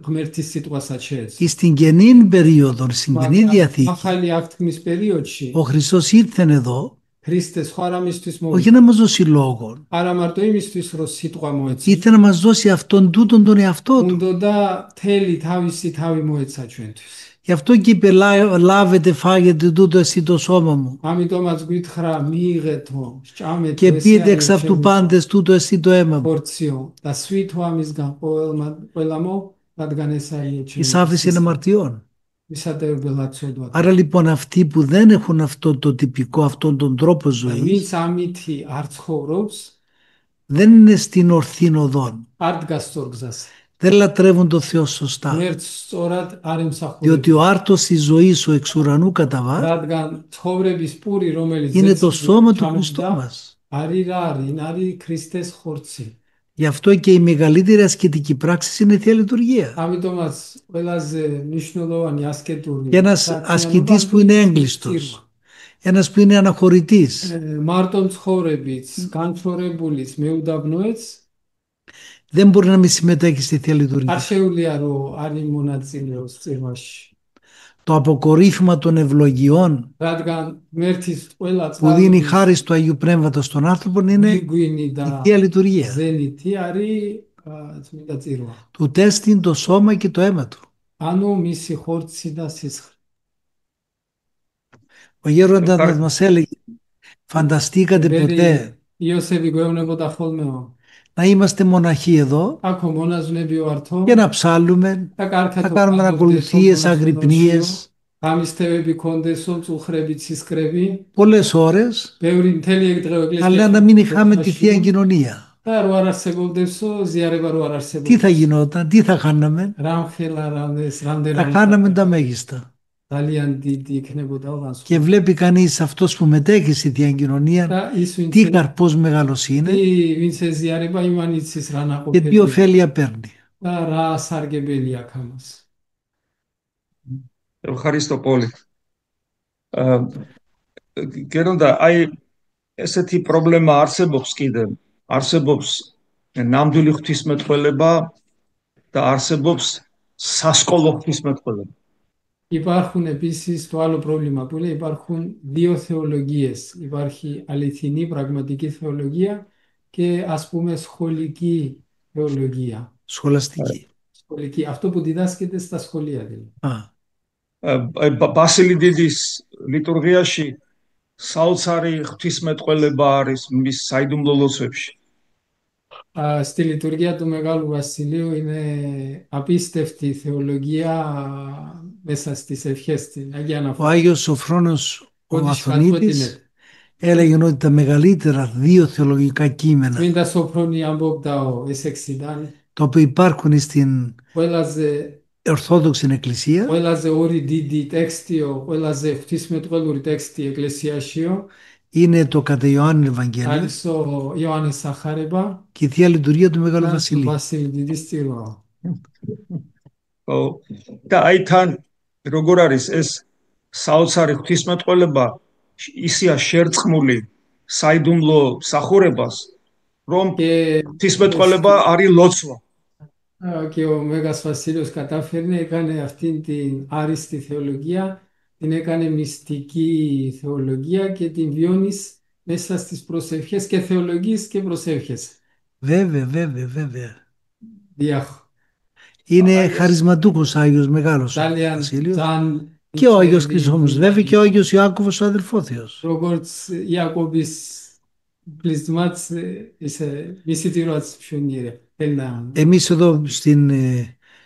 ღმერთის სიტყვასაც შეეძლო. Στην καινή περίοδο, στην καινή διαθήκη, ახალი აღთქმის περιოდში ο Χριστός ήρθε εδώ Χριστές χώραμისთვის όχι να μας δώσει λόγο. არა მარტო იმისთვის რომ სიტყვა მოეცა. Ήρθε να μας δώσει αυτόν τούτον τον εαυτό του. უნდა მთელი თავისი თავი მოეცა ჩვენთვის. Γι' αυτό και είπε λάβετε φάγετε τούτο εσύ το σώμα μου. ამიტომაც გითხრა მიიღეთო, სჭამეთო Και πείτε εξ αυτού πάντες τούτο εσύ το αίμα μου. პორციო და სვითო ამისგან ყველამო რადგან ესაა Εις άφηση αμαρτιών. მისადევრბელად ცოდვა. Άρα λοιπόν αυτοί που δεν έχουν αυτό το τυπικό, αυτόν τον τρόπο ζωής, ვინც ამითი არ ცხოვრობს, δεν είναι στην ορθή οδόν. არ დგას სწორ გზაზე. Δεν λατρεύουν το Θεό σωστά. ღმერთს სწორად არ ემსახურება. Διότι ο άρτος της ζωής ο εξ ουρανού καταβά რადგან ცხოვრების პური რომელიც είναι το σώμα του Χριστού μας. არის რა არის ქრისტეს ხორცი. Γι' αυτό και η μεγαλύτερη ασκητική πράξη είναι η Θεία Λειτουργία. ამიტომაც ყველაზე მნიშვნელოვანი ასკეტური Και ένας ασκητής που είναι έγκλειστος, ένας που είναι αναχωρητής, მარტო ცხოვრებიც, განჩორებულიც, მეუდაბნოეც δεν μπορεί να μην συμμετέχει στη Θεία არ Λειτουργία. შეუძლია რომ არ იმონაწილეოს წირვაში. Το αποκορύφημα των ευλογιών რადგან ღმერთის ყველა που δίνει η χάρις του Αγίου Πνεύματος στον άνθρωπο είναι η გვინი და Θεία Λειτουργία. ზენითი არის წმინდა წირვა. Του τέστην το σώμα και το αίμα του. ანუ მისი ხორცი და სისხლი. Ο γέροντας μας έλεγε, φανταστήκατε ποτέ იოსები გვეუბნებოდა ხოლმე να είμαστε μοναχοί εδώ აქ მონაზვნები ვართო και να ψάλλουμε, და კარგად να κάνουμε ακολουθίες, αγρυπνίες, ღამის თევები კონდესო, მწუხრები, ცისკრები, πολλές ώρες, ბევრი მთელი დღე αλλά να ეკლესიაში μην είχαμε τη Θεία Κοινωνία. და რო არ არსებობდესო, ზიარება რო არ Τι θα არსებობდეს. γινόταν, τι θα χάναμε? რამხელა რამდენს Θα რამდენად χάναμε τα μέγιστα. ძალიან დიდი იქნებოდა ვანსო. Και βλέπει κανείς αυτός που μετέχει στη Θεία Κοινωνία და ის ვინც τι καρπός μεγάλος είναι ვინც ეზიარება იმან იცის რა και τι ნაყოფები ωφέλεια παίρνει. და რა სარგებელი აქვს ამას. Ευχαριστώ πολύ. გერონდა, აი ესეთი პრობლემა არსებობს კიდე. არსებობს ნამდვილი ღვთისმეტყველება და არსებობს სასკოლო ღვთისმეტყველება. Υπάρχουν επίσης το άλλο πρόβλημα που λέει υπάρχουν δύο θεολογίες. Υπάρχει αληθινή πραγματική θεολογία και ας πούμε σχολική θεολογία. Σχολαστική. Σχολική, αυτό που διδάσκεται στα σχολεία δηλαδή. ბასილი დიდის ლიტურგიაში საოცარი ღვთისმეტყველება არის მის საიდუმლო ლოცვებში. Στη λειτουργία του Μεγάλου Βασιλείου είναι απίστευτη θεολογία μέσα στις ευχές την Αγία Ο Αναφορά. Άγιος Σοφρόνος ο Ότι Αθωνίτης σκατώ έλεγε ότι τα μεγαλύτερα δύο θεολογικά κείμενα Μήντα Σοφρόνη Αμπόπταο εσεξιδάν. τα οποία υπάρχουν στην Ყველაზე Ορθόδοξη Εκκλησία ყველაზე ორი დიდი ტექსტიო, ყველაზე ღვთისმეტყველური ტექსტი ეკლესიაშიო, είναι το κατά Ιωάννη Ευαγγέλιο არის ο Ιωάννης Σαχარება και η Θεία Λειτουργία του Μεγάλου და Βασιλείου. Βασίλη Დიდის ტილო. და აი თან როგორ არის ეს საოცარი ღვთისმეტყველება ისია შერწყმული საიდუმლო მსახურებას, რომ Και ღვთისმეტყველება არის ლოცვა. και ο Μέγας Βασίλειος κατάφερνε, έκανε αυτήν την άριστη θεολογία, την έκανε μυστική θεολογία και την βιώνεις μέσα στις προσευχές και θεολογείς και προσεύχες. Βέβαια. Διάχω. Είναι χαρισματούχος Άγιος Μεγάλος ο Ძალიან Βασίλειος ძალიან και ο Άγιος იწევრი, Χρυσόφωνος βέβαια και ο Άγιος Ιάκωβος ο αδελφόθεος. როგორც იაკობის πλεισμάτς მისი ტიროაც მშვენიერია. Εμείς εδώ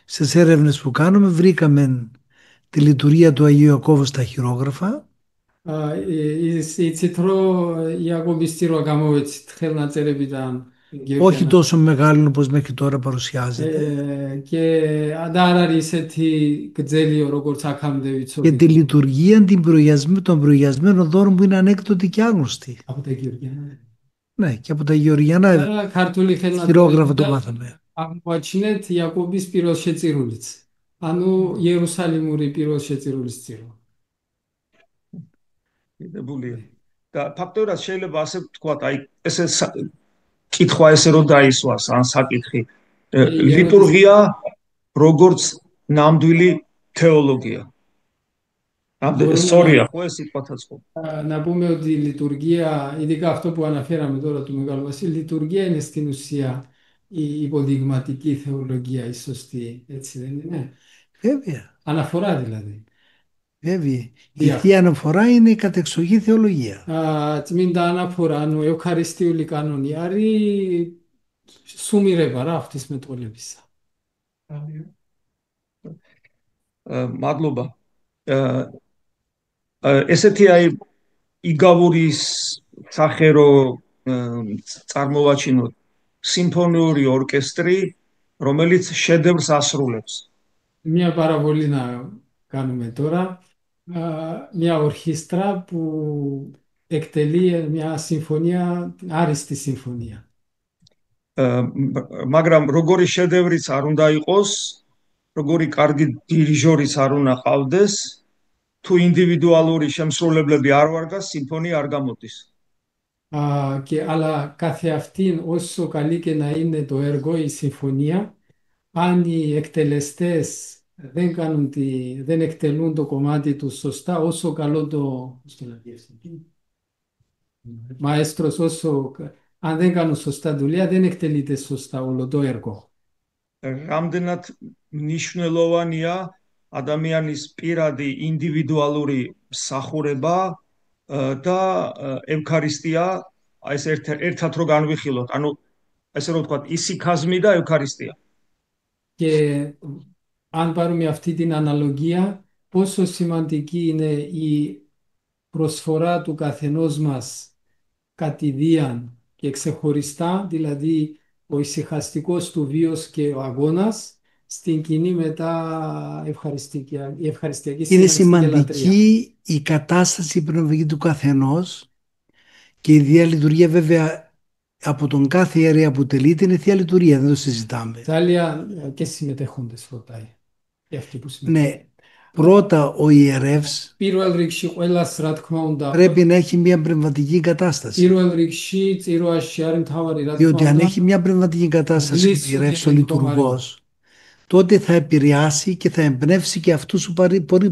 στις έρευνες που κάνουμε βρήκαμε τη λειτουργία του Αγίου Ιακώβου στα χειρόγραφα იცით რომ იაკობის ტიროა გამოვეცით ხელნაწერებიდან όχι τόσο μεγάλο όπως μέχρι τώρα παρουσιάζεται και და არ არის ისეთი გრძელიო როგორც აქამდე και ვიცოდით. τη λειτουργία των προηγιασμένων δώρων που είναι ανέκδοτοι και άγνωστοι. Από τα Γεωργιανά. Ναι, και από τα Γεωργιανά ქართული χειρόγραφα το ხელნაწერებიდან μάθαμε. აღმოაჩინეთ იაკობის პირველშეწირულიც. ანუ იერუსალიმური პირველშეწირულის წირო. დიდებულია. და ფაქტობრივად შეიძლება ასე ვთქვათ, აი ესე კითხვა ესე რომ დაისვას, ან საკითხი. ლიტურგია როგორც ნამდვილი თეოლოგია. Sorry, ხო ეს სიტყვათაც ხო. Να πούμε ότι η λειτουργία, ειδικά αυτό που αναφέραμε τώρα του Μεγάλου Βασίλη, η λειτουργία είναι στην ουσία η υποδειγματική θεολογία, η σωστή, έτσι δεν είναι? Βέβαια. Αναφορά δηλαδή. Βέβαια. Η Θεία Αναφορά είναι η κατεξοχή θεολογία. Τσμίντα αναφορά, ანუ ευχαριστიული κανόνη, არის სუმირება რა ღვთისმეტყველებისა. მადლობა. ესეთი აი იგავურის სახე რო წარმოვაჩინოთ სიმფონიური ორკესტრი, რომელიც შედევრს ასრულებს. Μια παραβολή να κάνουμε τώρα. Μια ορχήστρα που εκτελεί μια συμφωνία, άριστη συμφωνία. მაგრამ როგორი შედევრიც არ უნდა იყოს, როგორი კარგი დირიჟორიც არ უნდა ყავდეს, თუ ინდივიდუალური შემსრულებლები არ ვარგას, სიმფონია არ გამოდის. Αλλά κάθε αυτήν, όσο καλή και να είναι το έργο, η συμφωνία, αν οι εκτελεστές δεν εκτελούν το κομμάτι του σωστά, όσο καλό το μαέστρος, αν δεν κάνουν σωστά δουλειά, δεν εκτελείται σωστά όλο το έργο. რამდენად მნიშვნელოვანია ადამიანის პირადი ინდივიდუალური მსახურება და ევქარისტია, ეს ერთად რო განვიხილოთ, ანუ ესე რომ ვთქვათ, ისიქაზმი და ევქაριστია. Και αν πάρουμε αυτή την αναλογία, πόσο σημαντική είναι η προσφορά του καθενός μας κατηδίαν και ξεχωριστά, δηλαδή ο ησυχαστικός του βίος και ο αγώνας στην κοινή μετά η ευχαριστιακή Είναι συναισθητική λατρεία. σημαντική η κατάσταση πνευματική του καθενός και η Θεία Λειτουργία βέβαια από τον κάθε ιερέα που τελείται είναι Θεία Λειτουργία, δεν το συζητάμε. Τα άλλα και συμμετέχοντες ρωτάει. Και αυτοί που συμμετέχουν. Ναι, πρώτα ο ιερεύς Პირველ რიგში ყველას რა თქმა უნდა πρέπει να έχει μια πνευματική κατάσταση. პირველ რიგში წირვაში არის მთავარი რა Διότι თქმა αν უნდა έχει μια πνευματική κατάσταση ο Γλύσου ιερεύς, ο και λειτουργός, τότε θα επηρεάσει και θα εμπνεύσει και αυτούς που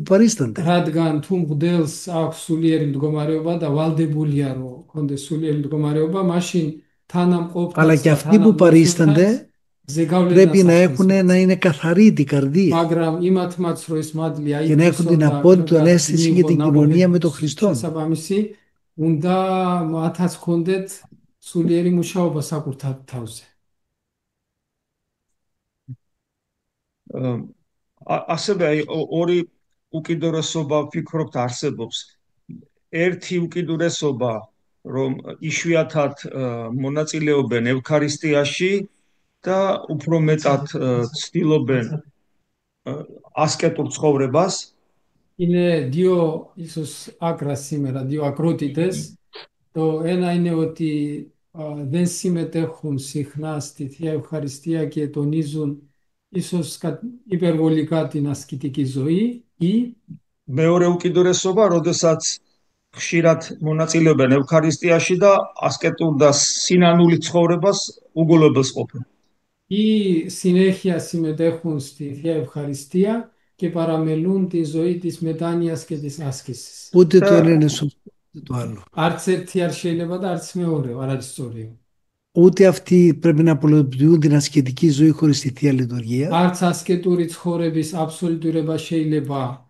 παρίστανται. რადგან თუ მღვდელს აქვს სულიერი მდგომარეობა და ვალდებულია რომ კონდეს სულიერი მდგომარეობა, მაშინ თანამყოფთა Αλλά και αυτοί που παρίστανται πρέπει να είναι καθαροί την καρδία მაგრამ იმათმაც რომ ეს მადლი και να έχουν την απόλυτη αίσθηση για την κοινωνία με τον Χριστό. შესაბამისი უნდა მათაც კონდეთ სულიერი მუშაობა საკუთარ თავზე. ასევე ორი უკიდურესობა ვფიქრობთ არსებობს. ერთი უკიდურესობა, რომ იშვიათად მონაწილეობენ ევქარისტიაში და უფრო მეტად ცდილობენ ასკეტურ ცხოვრებას. Είναι δύο ίσως άκρα σήμερα, δύο ακρότητες. Το ένα είναι ότι δεν συμμετέχουν συχνά στη Θεία Ευχαριστία και τονίζουν ίσως υπερβολικά την ασκητική ζωή ή მეორე უკიდურესობა, როდესაც ხშირად მონაწილეობენ ევქარისტიაში და ასკეტურ და სინანული ცხოვრებას უგულებელს ყოფენ. ή συνέχεια συμμετέχουν στη Θεία Ευχαριστία και παραμελούν τη ζωή της μετάνοιας και της άσκησης. Ούτε το ένα είναι σωστό, ούτε το άλλο. Arts ერთი არ შეიძლება და arts მეორე, არ არის სწორია. Ούτε αυτοί πρέπει να απολυτοποιούν την ασκητική ζωή χωρίς τη Θεία Λειτουργία. Arts ασκετური ცხოვრების აბსოლუტურება შეიძლება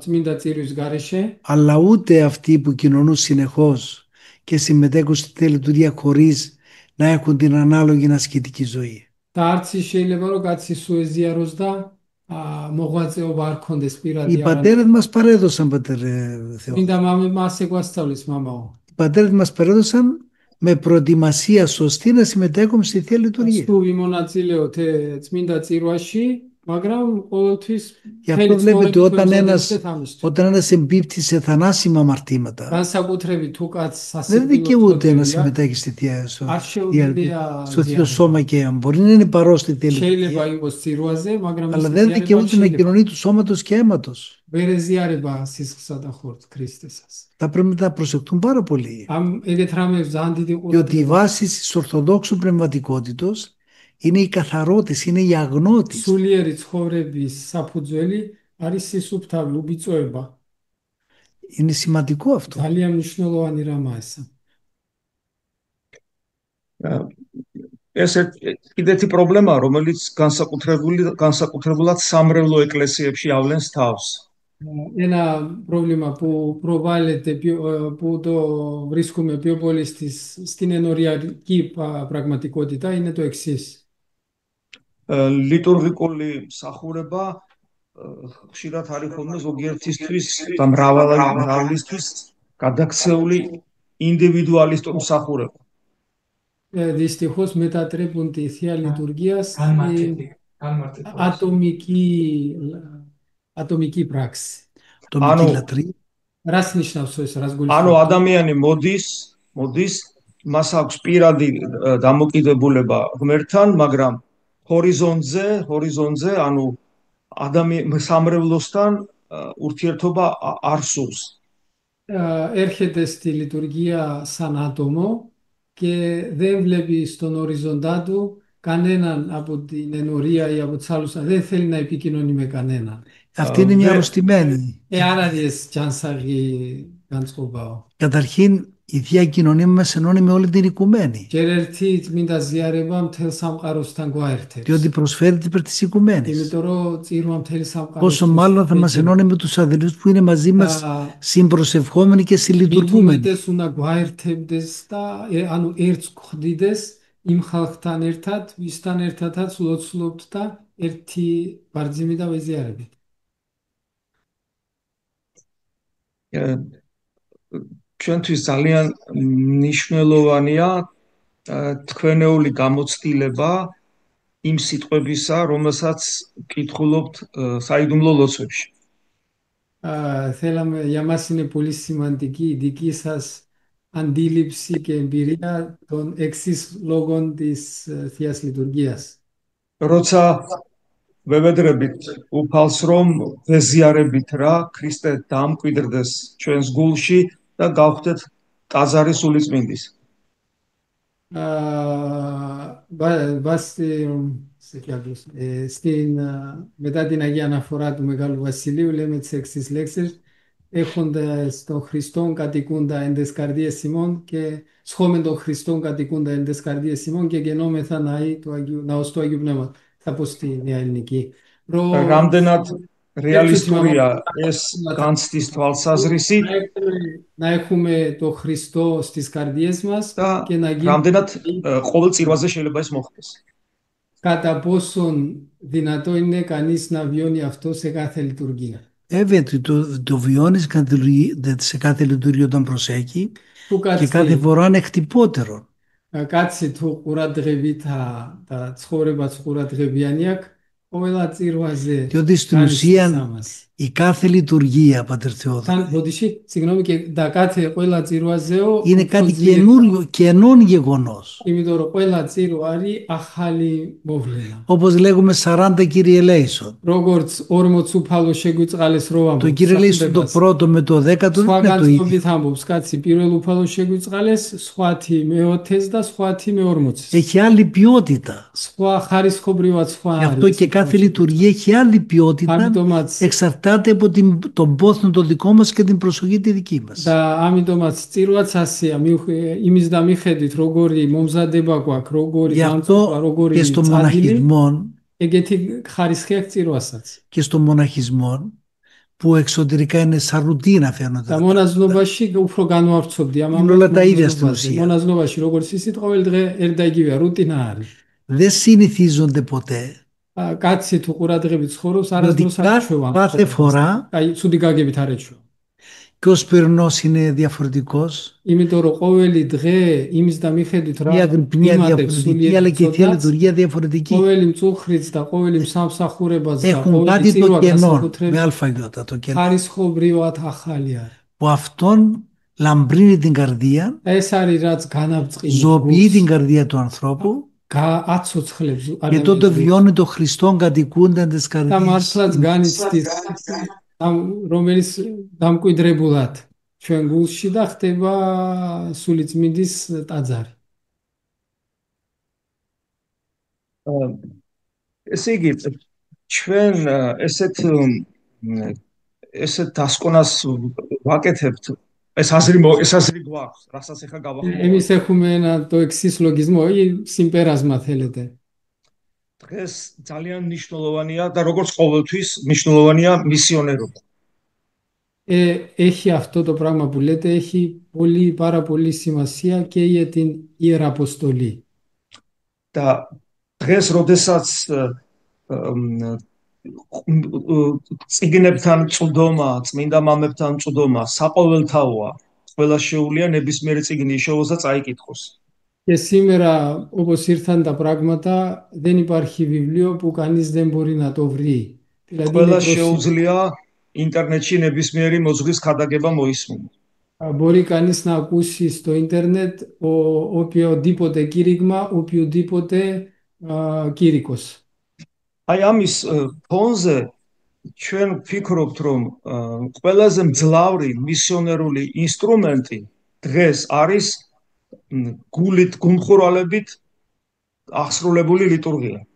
წმინდა წირვის გარეშე. Αλλά ούτε αυτοί που κοινωνούν συνεχώς και συμμετέχουν στη Θεία Λειτουργία χωρίς να έχουν την ανάλογη ασκητική ζωή. და arts შეიძლება რომ კაცი სულ ეზიაროს და მოღვაწეობა არ ქონდეს პირადი. Οι πατέρες μας παρέδωσαν, Θεό. წმინდა მამებმა ასე გვასწავლეს მამაო. Οι πατέρες μας παρέδωσαν με προετοιμασία σωστή να συμμετέχουμε στη Θεία Λειτουργία. სულ ვიმონაწილეოთ წმინდა წირვაში, მაგრამ ყოველთვის Γι' αυτό βλέπετε όταν ένας εμπίπτει σε θανάσιμα αμαρτήματα, განსაკუთრებით თუ κაც δεν δικαιούται να συμμετέχει στη Θεία στο Θείο Σώμα και αίμα. Μπορεί να είναι παρόν στη Θεία Λειτουργία, შეიძლება იყოს წირვაზე, მაგრამ αλλά δεν δικαιούται να κοινωνεί του σώματος και αίματος. ვერ ეზიარება სისხლსა და ხორცს Ქრისტესას. Θα πρέπει να προσεχτούν πάρα πολύ. ამ ეგეთ რამებს ძალიან დიდი Διότι η βάση της Ορθοδόξου πνευματικότητος είναι η καθαρότης, είναι η αγνότης. სულიერი ცხოვრების საფუძველი არის სისუფთავი, უბიწოება. Είναι σημαντικό αυτό. ძალიან მნიშვნელოვანი რამაა ეს. ეს კიდეთი პრობლემაა, რომელიც განსაკუთრებულად სამრევლო ეკლესიებში ავლენს თავს. Ένα πρόβλημα που προβάλλεται, που το βρίσκουμε πιο πολύ στην ενοριακή πραγματικότητα είναι το εξής. ლიტურგიკული მსახურება ხშირად არის ხოლმე ზოგიერთისთვის და მრავლისთვის გადაქცეული ინდივიდუალისტური მსახურება. Δυστυχώς μετατρέπουν τη Θεία Λειτουργία στην ατομική πράξη. Ατομική λατρεία. Რას ნიშნავს ეს, რას გულისხმობს? ანუ ადამიანი მოდის, მას აქვს პირადი დამოკიდებულება ღმერთთან, მაგრამ ჰორიზონტზე, ანუ სამრევლოსთან ურთიერთობა არ სურს. Έρχεται στη λειτουργία σαν άτομο και δεν βλέπει στον οριζοντά του κανέναν από την ενορία ή από τους άλλους. Δεν θέλει να επικοινωνεί με κανέναν. Αυτή είναι μια αρρωστημένη. Άρα Καταρχήν η Θεία Κοινωνία μας ενώνει με όλη την οικουμένη. Διότι προσφέρει την υπέρ της οικουμένης. Πόσο μάλλον θα μας ενώνει με τους αδελφούς που είναι μαζί μας συμπροσευχόμενοι και συλλειτουργούμενοι. იმ ხალხთან ერთად, ვისთან ერთადაც ლოცულობთ და ერთი ბარძიმი და ვეზიარებით. აა, ჩვენთვის ძალიან მნიშვნელოვანია თქვენეული გამოცდილება იმ სიტყვებისა, რომელსაც კითხულობთ საიდუმლო ლოცვებში. Θέλαμε, για μας είναι πολύ σημαντική η δική σας αντίληψη και εμπειρία των εξής λόγων της Θείας Λειτουργίας. როცა ვევედრებით უფალს რომ ვეზიარებით რა ქრისტე დამკვიდრდეს ჩვენს გულში და გავხდეთ ტაძარი სულიწმინდის. Μετά την Αγία Αναφορά του Μεγάλου Βασιλείου λέμε τις εξής λέξεις: έχοντας τον Χριστόν κατοικούντα εν τες καρδίες ημών και σχόμεν τον Χριστόν κατοικούντα εν τες καρδίες ημών και γεννόμεθα ναός του Αγίου Πνεύματος. Θα πω στη Νέα Ελληνική. რამდენად რეალისტურია ეს განცდის თვალსაზრისით να έχουμε το Χριστό στις καρδιές μας και να γίνει რამდენად ყოველ წირვაზე შეიძლება ეს მოხდეს. Κατά πόσον δυνατό είναι κανείς να βιώνει αυτό σε κάθε λειτουργία. Βέβαια το βιώνεις σε κάθε λειτουργία όταν προσέχει και κάθε φορά είναι χτυπότερο. Κάτσε το κουράτρεβι τα τσχόρευα τσχουρατρεβιανιακ όλα τσίρβαζε. Διότι στην ουσία η κάθε λειτουργία, Πατέρ Θεόδωρο, συγγνώμη, και τα κάθε όλα τσίρβαζεο είναι κάτι καινόν γεγονός. Όπως λέγουμε 40 Κύριε Λέησον. Το Κύριε Λέησον το πρώτο με το 10ο είναι το ίδιο. Έχει άλλη ποιότητα. Γι' αυτό και κάθε λειτουργία έχει άλλη ποιότητα, εξαρτάται από τον πόθο το δικό μας και την προσοχή τη δική μας. Γι' αυτό και στο μοναχισμό που εξωτερικά είναι σαν ρουτίνα φαίνονται. Είναι όλα τα ίδια στην ουσία. Δεν συνηθίζονται ποτέ. Διότι κάθε φορά και ο σπυρνός είναι διαφορετικός, μια διαφορετική, αλλά και η Θεία Λειτουργία διαφορετική. Έχουν κάτι το κενό, με αλφαγιώτα το κενό, που αυτόν λαμπρύνει την καρδία, ζωοποιεί την καρδία του ανθρώπου και τότε βιώνει το Χριστόν κατοικούνταν τις καρδιές. რომელიც დამკვიდრებულად ჩვენ გულში და ხდება სულიწმინდის ტაძარი. ესე იგი ჩვენ ესეთ დასკვნას ვაკეთებთ. ეს აზრი გვაქვს, რასაც ახლა გავახმოვანე. Εμείς έχουμε το εξής λογισμό ή συμπέρασμα θέλετε. დღეს ძალიან მნიშვნელოვანია და როგორც ყოველთვის მნიშვნელოვანია მისიონერობა. Έχει αυτό το πράγμα που λέτε, έχει πάρα πολύ σημασία και για την Ιεραποστολή. და დღეს როდესაც წიგნებთან წვდომა, წმინდა მამებთან წვდომა საყოველთაოა, ყველა შეუძლია ნებისმიერი წიგნი შეოს და წაიკითხოს. Και σήμερα όπως ήρθαν τα πράγματα δεν υπάρχει βιβλίο που κανείς δεν μπορεί να το βρει. Ყველა შეუძლია ინტერნეტში ნებისმიერი მოძღვრის ქადაგება მოისმინა. Μπορεί κανείς να ακούσει στο ίντερνετ οποιοδήποτε κήρυγμα, οποιοδήποτε κήρυκος. Აი ამის ფონზე ჩვენ ვფიქრობთ, რომ ყველაზე მძლავრი მისიონერული ინსტრუმენტი დღეს არის გულით, გულხურვალებით აღსრულებული λειτουργία.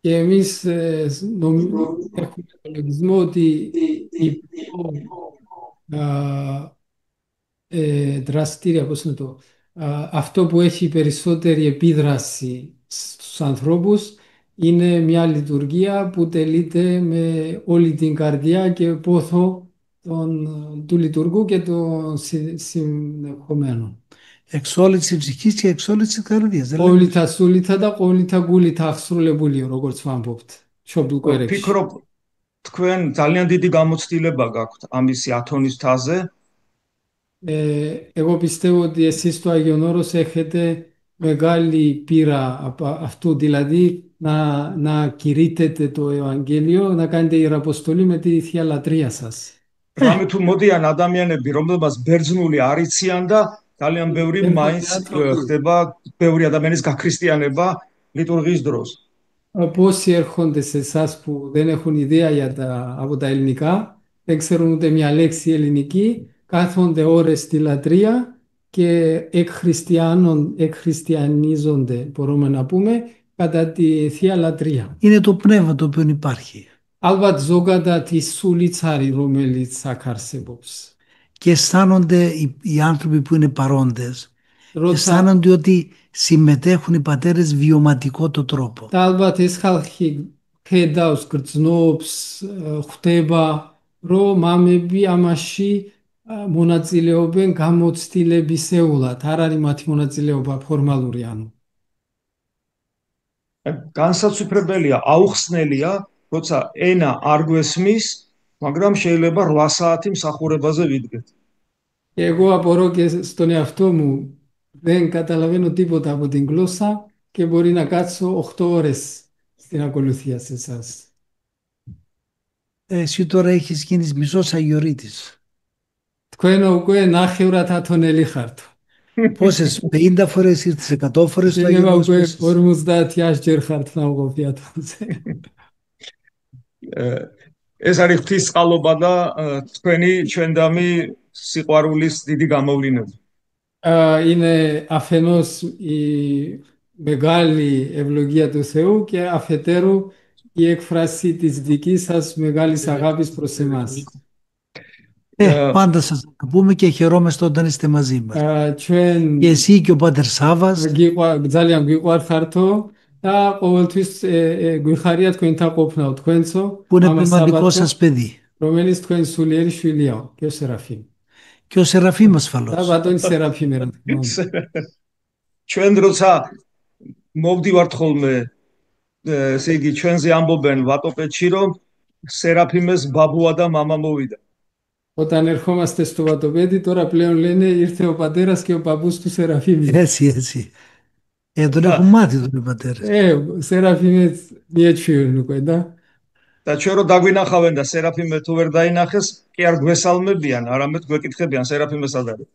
Και εμείς έχουμε το λογισμό ότι δραστήρια, αυτό που έχει περισσότερη επίδραση στους ανθρώπους είναι μια λειτουργία που τελείται με όλη την καρδιά και πόθο του λειτουργού και των συνεχομένων. Εξ όλης της ψυχής και εξ όλης της καρδιάς. Ყოვλητα σούλητα და ყოვლητα გულητα აღსრულებულია, როგორც ვამბობთ, მშობლ კვერებში. ვფიქრობ, თქვენ ძალიან დიდი გამოცდილება გაქვთ ამის ათონის მთაზე Εγώ πιστεύω ότι εσείς στο Άγιον Όρος έχετε μεγάλη πείρα από αυτού, δηλαδή να κηρύττετε το Ευαγγέλιο, να κάνετε ιεραποστολή με τη Θεία Λατρεία σας. რამე თუ მოდიან ადამიანები, რომლებმაც ბერძნული არ იციან და ძალიან ბევრი მაინც ხდება ბევრი ადამიანის გაქრისტიანება ლიტურგიის დროს. Πόσοι έρχονται σε εσάς που δεν έχουν ιδέα από τα ελληνικά, δεν ξέρουν ούτε μια λέξη ελληνική, κάθονται ώρες στη λατρεία και εκχριστιανίζονται, μπορούμε να πούμε, κατά τη Θεία Λατρεία. Είναι το πνεύμα το οποίο υπάρχει. Ალბათ ზოგადად ის სულიც არის, რომელიც აქ არსებობს. Και αισθάνονται οι άνθρωποι που είναι παρόντες, αισθάνονται ότι συμμετέχουν οι πατέρες βιωματικό τρόπο. და ალბათ ეს ხალხი ხედავს, გრძნობს, ხვდება, რომ მამები ამაში მონაწილეობენ გამოცდილებისეულად. არ არის მათი მონაწილეობა ფორმალური, ანუ. განსაცვიფრებელია, აუხსნელია, როცა ენა არ გვესმის, მაგრამ შეიძლება 8 საათი მსახურებაზე ვიდგეთ. Εγώ απορώ και στον εαυτό μου, δεν καταλαβαίνω τίποτα από την γλώσσα και μπορεί να κάτσω 8 ώρες στην ακολουθία σε εσάς. Εσύ τώρα έχεις γίνει μισός αγιορείτης. Თქვენ უკვე ნახევრად ათონელი ხართ. Πόσες, 50 φορές ήρθες, 100 φορές στο Άγιον Όρος? 50 ჯერ ხართ ნავყოფი ათონზე. ეს არის ღვთისწყალობა და თქვენი ჩვენდამი სიყვარულის დიდი გამოვლინება. Είναι αφενός η μεγάλη ευλογία του Θεού και αφετέρου η έκφραση της δικής σας μεγάλης αγάπης προς εμάς. Πάντα σας ακούμε και χαιρόμαστε όταν είστε μαζί μας. Και εσύ και ο Πάτερ Σάββας. ძალიან გვიყვარხართო და ყოველთვის გვიხარია თქვენთან ყოფნა თქვენцо. Που είναι πνευματικό σας παιδί. რომელიც თქვენ სულიერი შვილია και ο Σεραφείμ. Και ο Σεραφείμ ασφαλώς. და ბატონი სერაფიმე რა თქმა უნდა. ჩვენ როცა მოვდივართ ხოლმე, ესე იგი ჩვენზე ამბობენ ვატოპედში, რომ სერაფიმეს ბაბუა და მამა მოვიდა. Όταν ερχόμαστε στο Βατοπέδι, τώρα πλέον λένε ήρθε ο πατέρας και ο παππούς του Σεραφείμ. Έτσι. Τον έχουν μάθει τον πατέρας. Σεραφείμ მიეჩვიουν უკვე, და. და ჩვენ რო დაგვინახავენ და სერაფიმე თუ ვერ დაინახეს, კი არ გვესალმებიან, არამედ გვეკითხებიან სერაფიმე სად არის.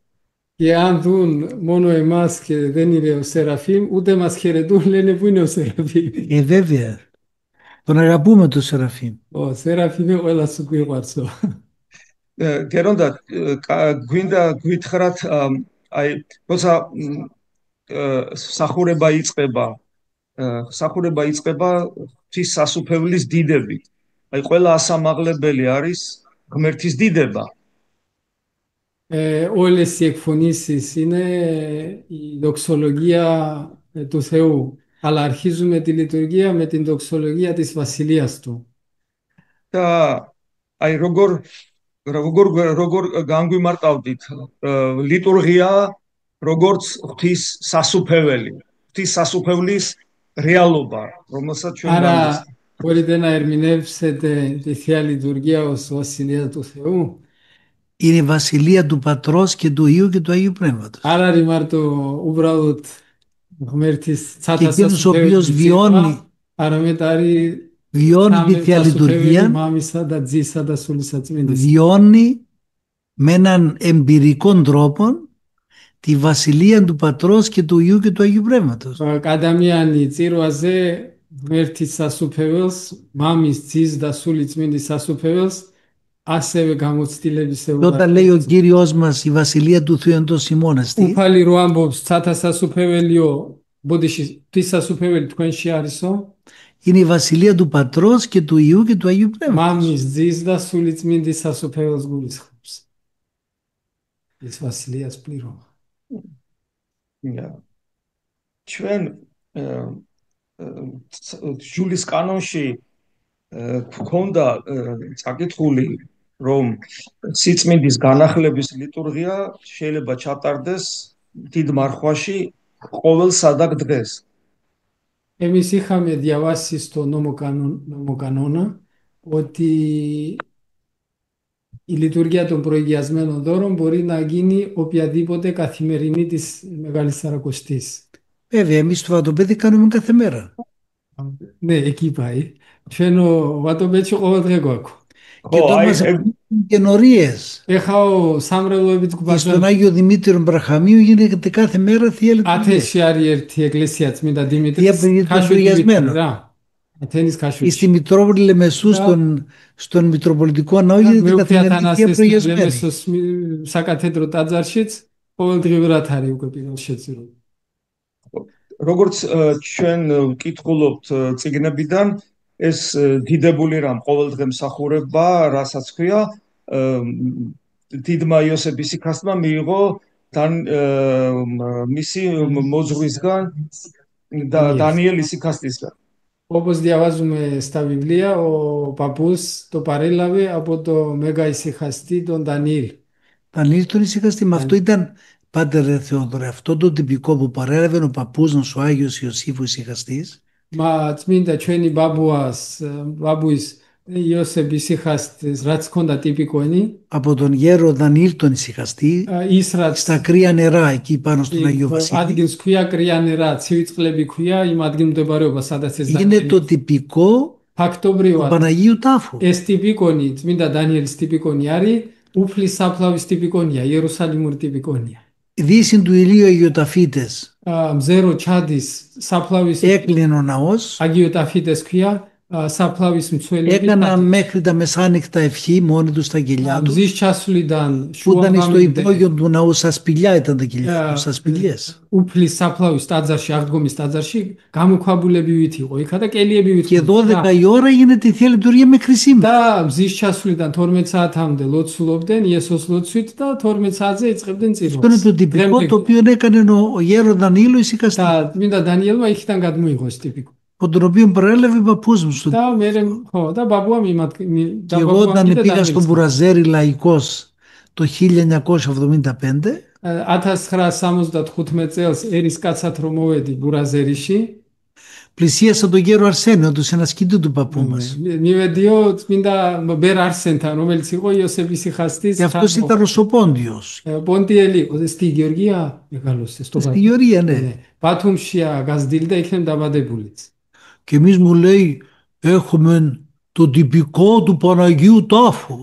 Και αν δουν μόνο εμάς και δεν είναι ο Σεραφείμ, ούτε μας χαιρετούν, λένε πού είναι ο Σεραφείμ. Βέβαια. Τον αγαπούμε τον Σεραφείμ. Ο Σεραφείμ ყველა σου გვიყვარსო. გერონდა გვინდა გვითხრათ, აი, როცა სახურება იწყება ღვთის სასუფეველის დიდებით. აი, ყველა ასამაღლებელი არის ღმერთის დიდება. Όλες οι εκφωνήσεις είναι η δοξολογία του Θεού, αλλά αρχίζουμε τη λειτουργία με την δοξολογία της Βασιλείας Του. და აი, როგორ განგვიმარტავდით, ლიტურგია როგორც ღვთის სასუფეველი, ღვთის სასუფევლის რეალობა, რომელსაც ჩვენ Άρα μπορείτε να ερμηνεύσετε τη Θεία Λειτουργία ως Βασιλεία του Θεού. Είναι η Βασιλεία του Πατρός και του Υιού και του Αγίου Πνεύματος. Άρα ρημάρτο ουμπραούτ γμέρτης και εκείνος ο οποίος βιώνει τη Θεία Λειτουργία, βιώνει με έναν εμπειρικό τρόπο τη Βασιλεία του Πατρός και του Υιού και του Αγίου Πνεύματος. Καταμιάνι τσίρουαζέ γμέρτης σασουπεβέλς, μάμις τσίς და σούλη τσμίνης σασουπεβέλς, ასევე გამოცდილების Και όταν λέει ο Κύριος μας η Βασιλεία του Θεού εντός ημώνας τι, უფალი რო ამბობს ცათა სასუფეველიო ბოდიში ღვთის სასუფეველი თქვენში არისო, είναι η Βασιλεία του Πατρός και του Υιού και του Αγίου Πνεύματος. მამის ძის და სული წმინდის სასუფეველს გულისხმობს. ეს βασιλείας πλήρωμα. ჩვენ ჯულის კანონში გქონდა წაკითხული, რომ სიწმინდის განახლების ლიტურგია შეიძლება ჩატარდეს დიდ მარხვაში ყოველ სადაკ დღეს. Εμείς είχαμε διαβάσει στο νόμο κανόνα ότι η λειτουργία των προηγιασμένων δώρων μπορεί να γίνει οποιαδήποτε καθημερινή της Μεγάλης Ταρακοστής. Βέβαια, εμείς το βατοπέδι κάνουμε κάθε μέρα. Ναι, εκεί πάει. Φαίνω βατοπέτσι εγώ. Και τώρα μας έχουν καινορίες. Έχαω Σάμρελο επί του κουπατζά. Στον Άγιο Δημήτριο Μπραχαμίου γίνεται κάθε μέρα θεία λειτουργία. Άτεσιάρι ερτή εκκλησία Τσμίντα Δημήτρης. Θεία προηγιασμένο. Στη Μητρόπολη Λεμεσού, στον Μητροπολιτικό Ναό γίνεται καθημερινή θεία προηγιασμένη. Σαν καθέντρο τάτζαρσιτς, ყოველდღიურად უკვე pilotშეცილო. როგორც ჩვენ ვკითხულობთ წიგნებიდან, ეს დიდებული რამ ყოველდღე მსახურება, რასაც ქვია, დიდმა იოსებ ისიქასმა მიიღო მისი მოძღვისგან Daniel Issikastისგან. Όπως διαβάζουμε στα βιβλία, ο παππούς το παρέλαβε από το Μέγα Ησυχαστή, τον Δανιήλ. Δανιήλ τον Ησυχαστή, με αυτό ήταν, Πάτερ Θεόδωρε, αυτό το τυπικό που παρέλαβε ο παππούς μας, ο Άγιος Ιωσήφ ο Ησυχαστής. Μα τσμίντα τσουένι μπαμπούις Ιώσεπ Ησυχαστής, ράτς κόντα τυπικό είναι. Από τον γέρο Δανιήλ τον Ησυχαστή, στα κρύα νερά εκεί πάνω στον Αγίο Βασίλη. Άδικες κρύα κρύα νερά, τσίβιτς κλέβει κρύα, είμαι άδικες το παρέωπα σαν είναι το τυπικό του Παναγίου Τάφου. Εστυπικόνι, τσμίντα Δανιήλ τυπικόνιάρι, ούφλη σάπλαβης τυπικόνια, Ιερουσαλήμουρ τυπικόνια. Δύση του ηλίου Αγιοταφίτες. Μζέρο τσάντις σάπλαβης. Έκλεινε ο ναός. Αγιοταφίτες κρύα. Έκαναν μέχρι τα μεσάνυχτα ευχή μόνοι τους στα κελιά τους, που ήταν στο υπόγειο του ναού, στα σπηλιά ήταν τα κελιά τους, στα σπηλιές. Και 12 η ώρα γίνεται η Θεία Λειτουργία μέχρι σήμερα. Αυτό είναι το τυπικό το οποίο έκανε ο γέρο Δανιήλ ο Ησυχαστής, από τον οποίο παρέλαβε ο παππούς μου. Και εγώ όταν πήγα στον Μπουραζέρι λαϊκός το 1975, πλησίασα τον γέρο Αρσένιο, του συνασκητή του παππού μας. Και αυτός ήταν Ρωσοπόντιος. Στη Γεωργία μεγάλωσε. Στη Γεωργία, ναι. Πάτουμσια Γαζδίλτα είχαν τα βαντεπούλιτς. Και εμείς μου λέει έχουμε το τυπικό του Παναγίου Τάφου.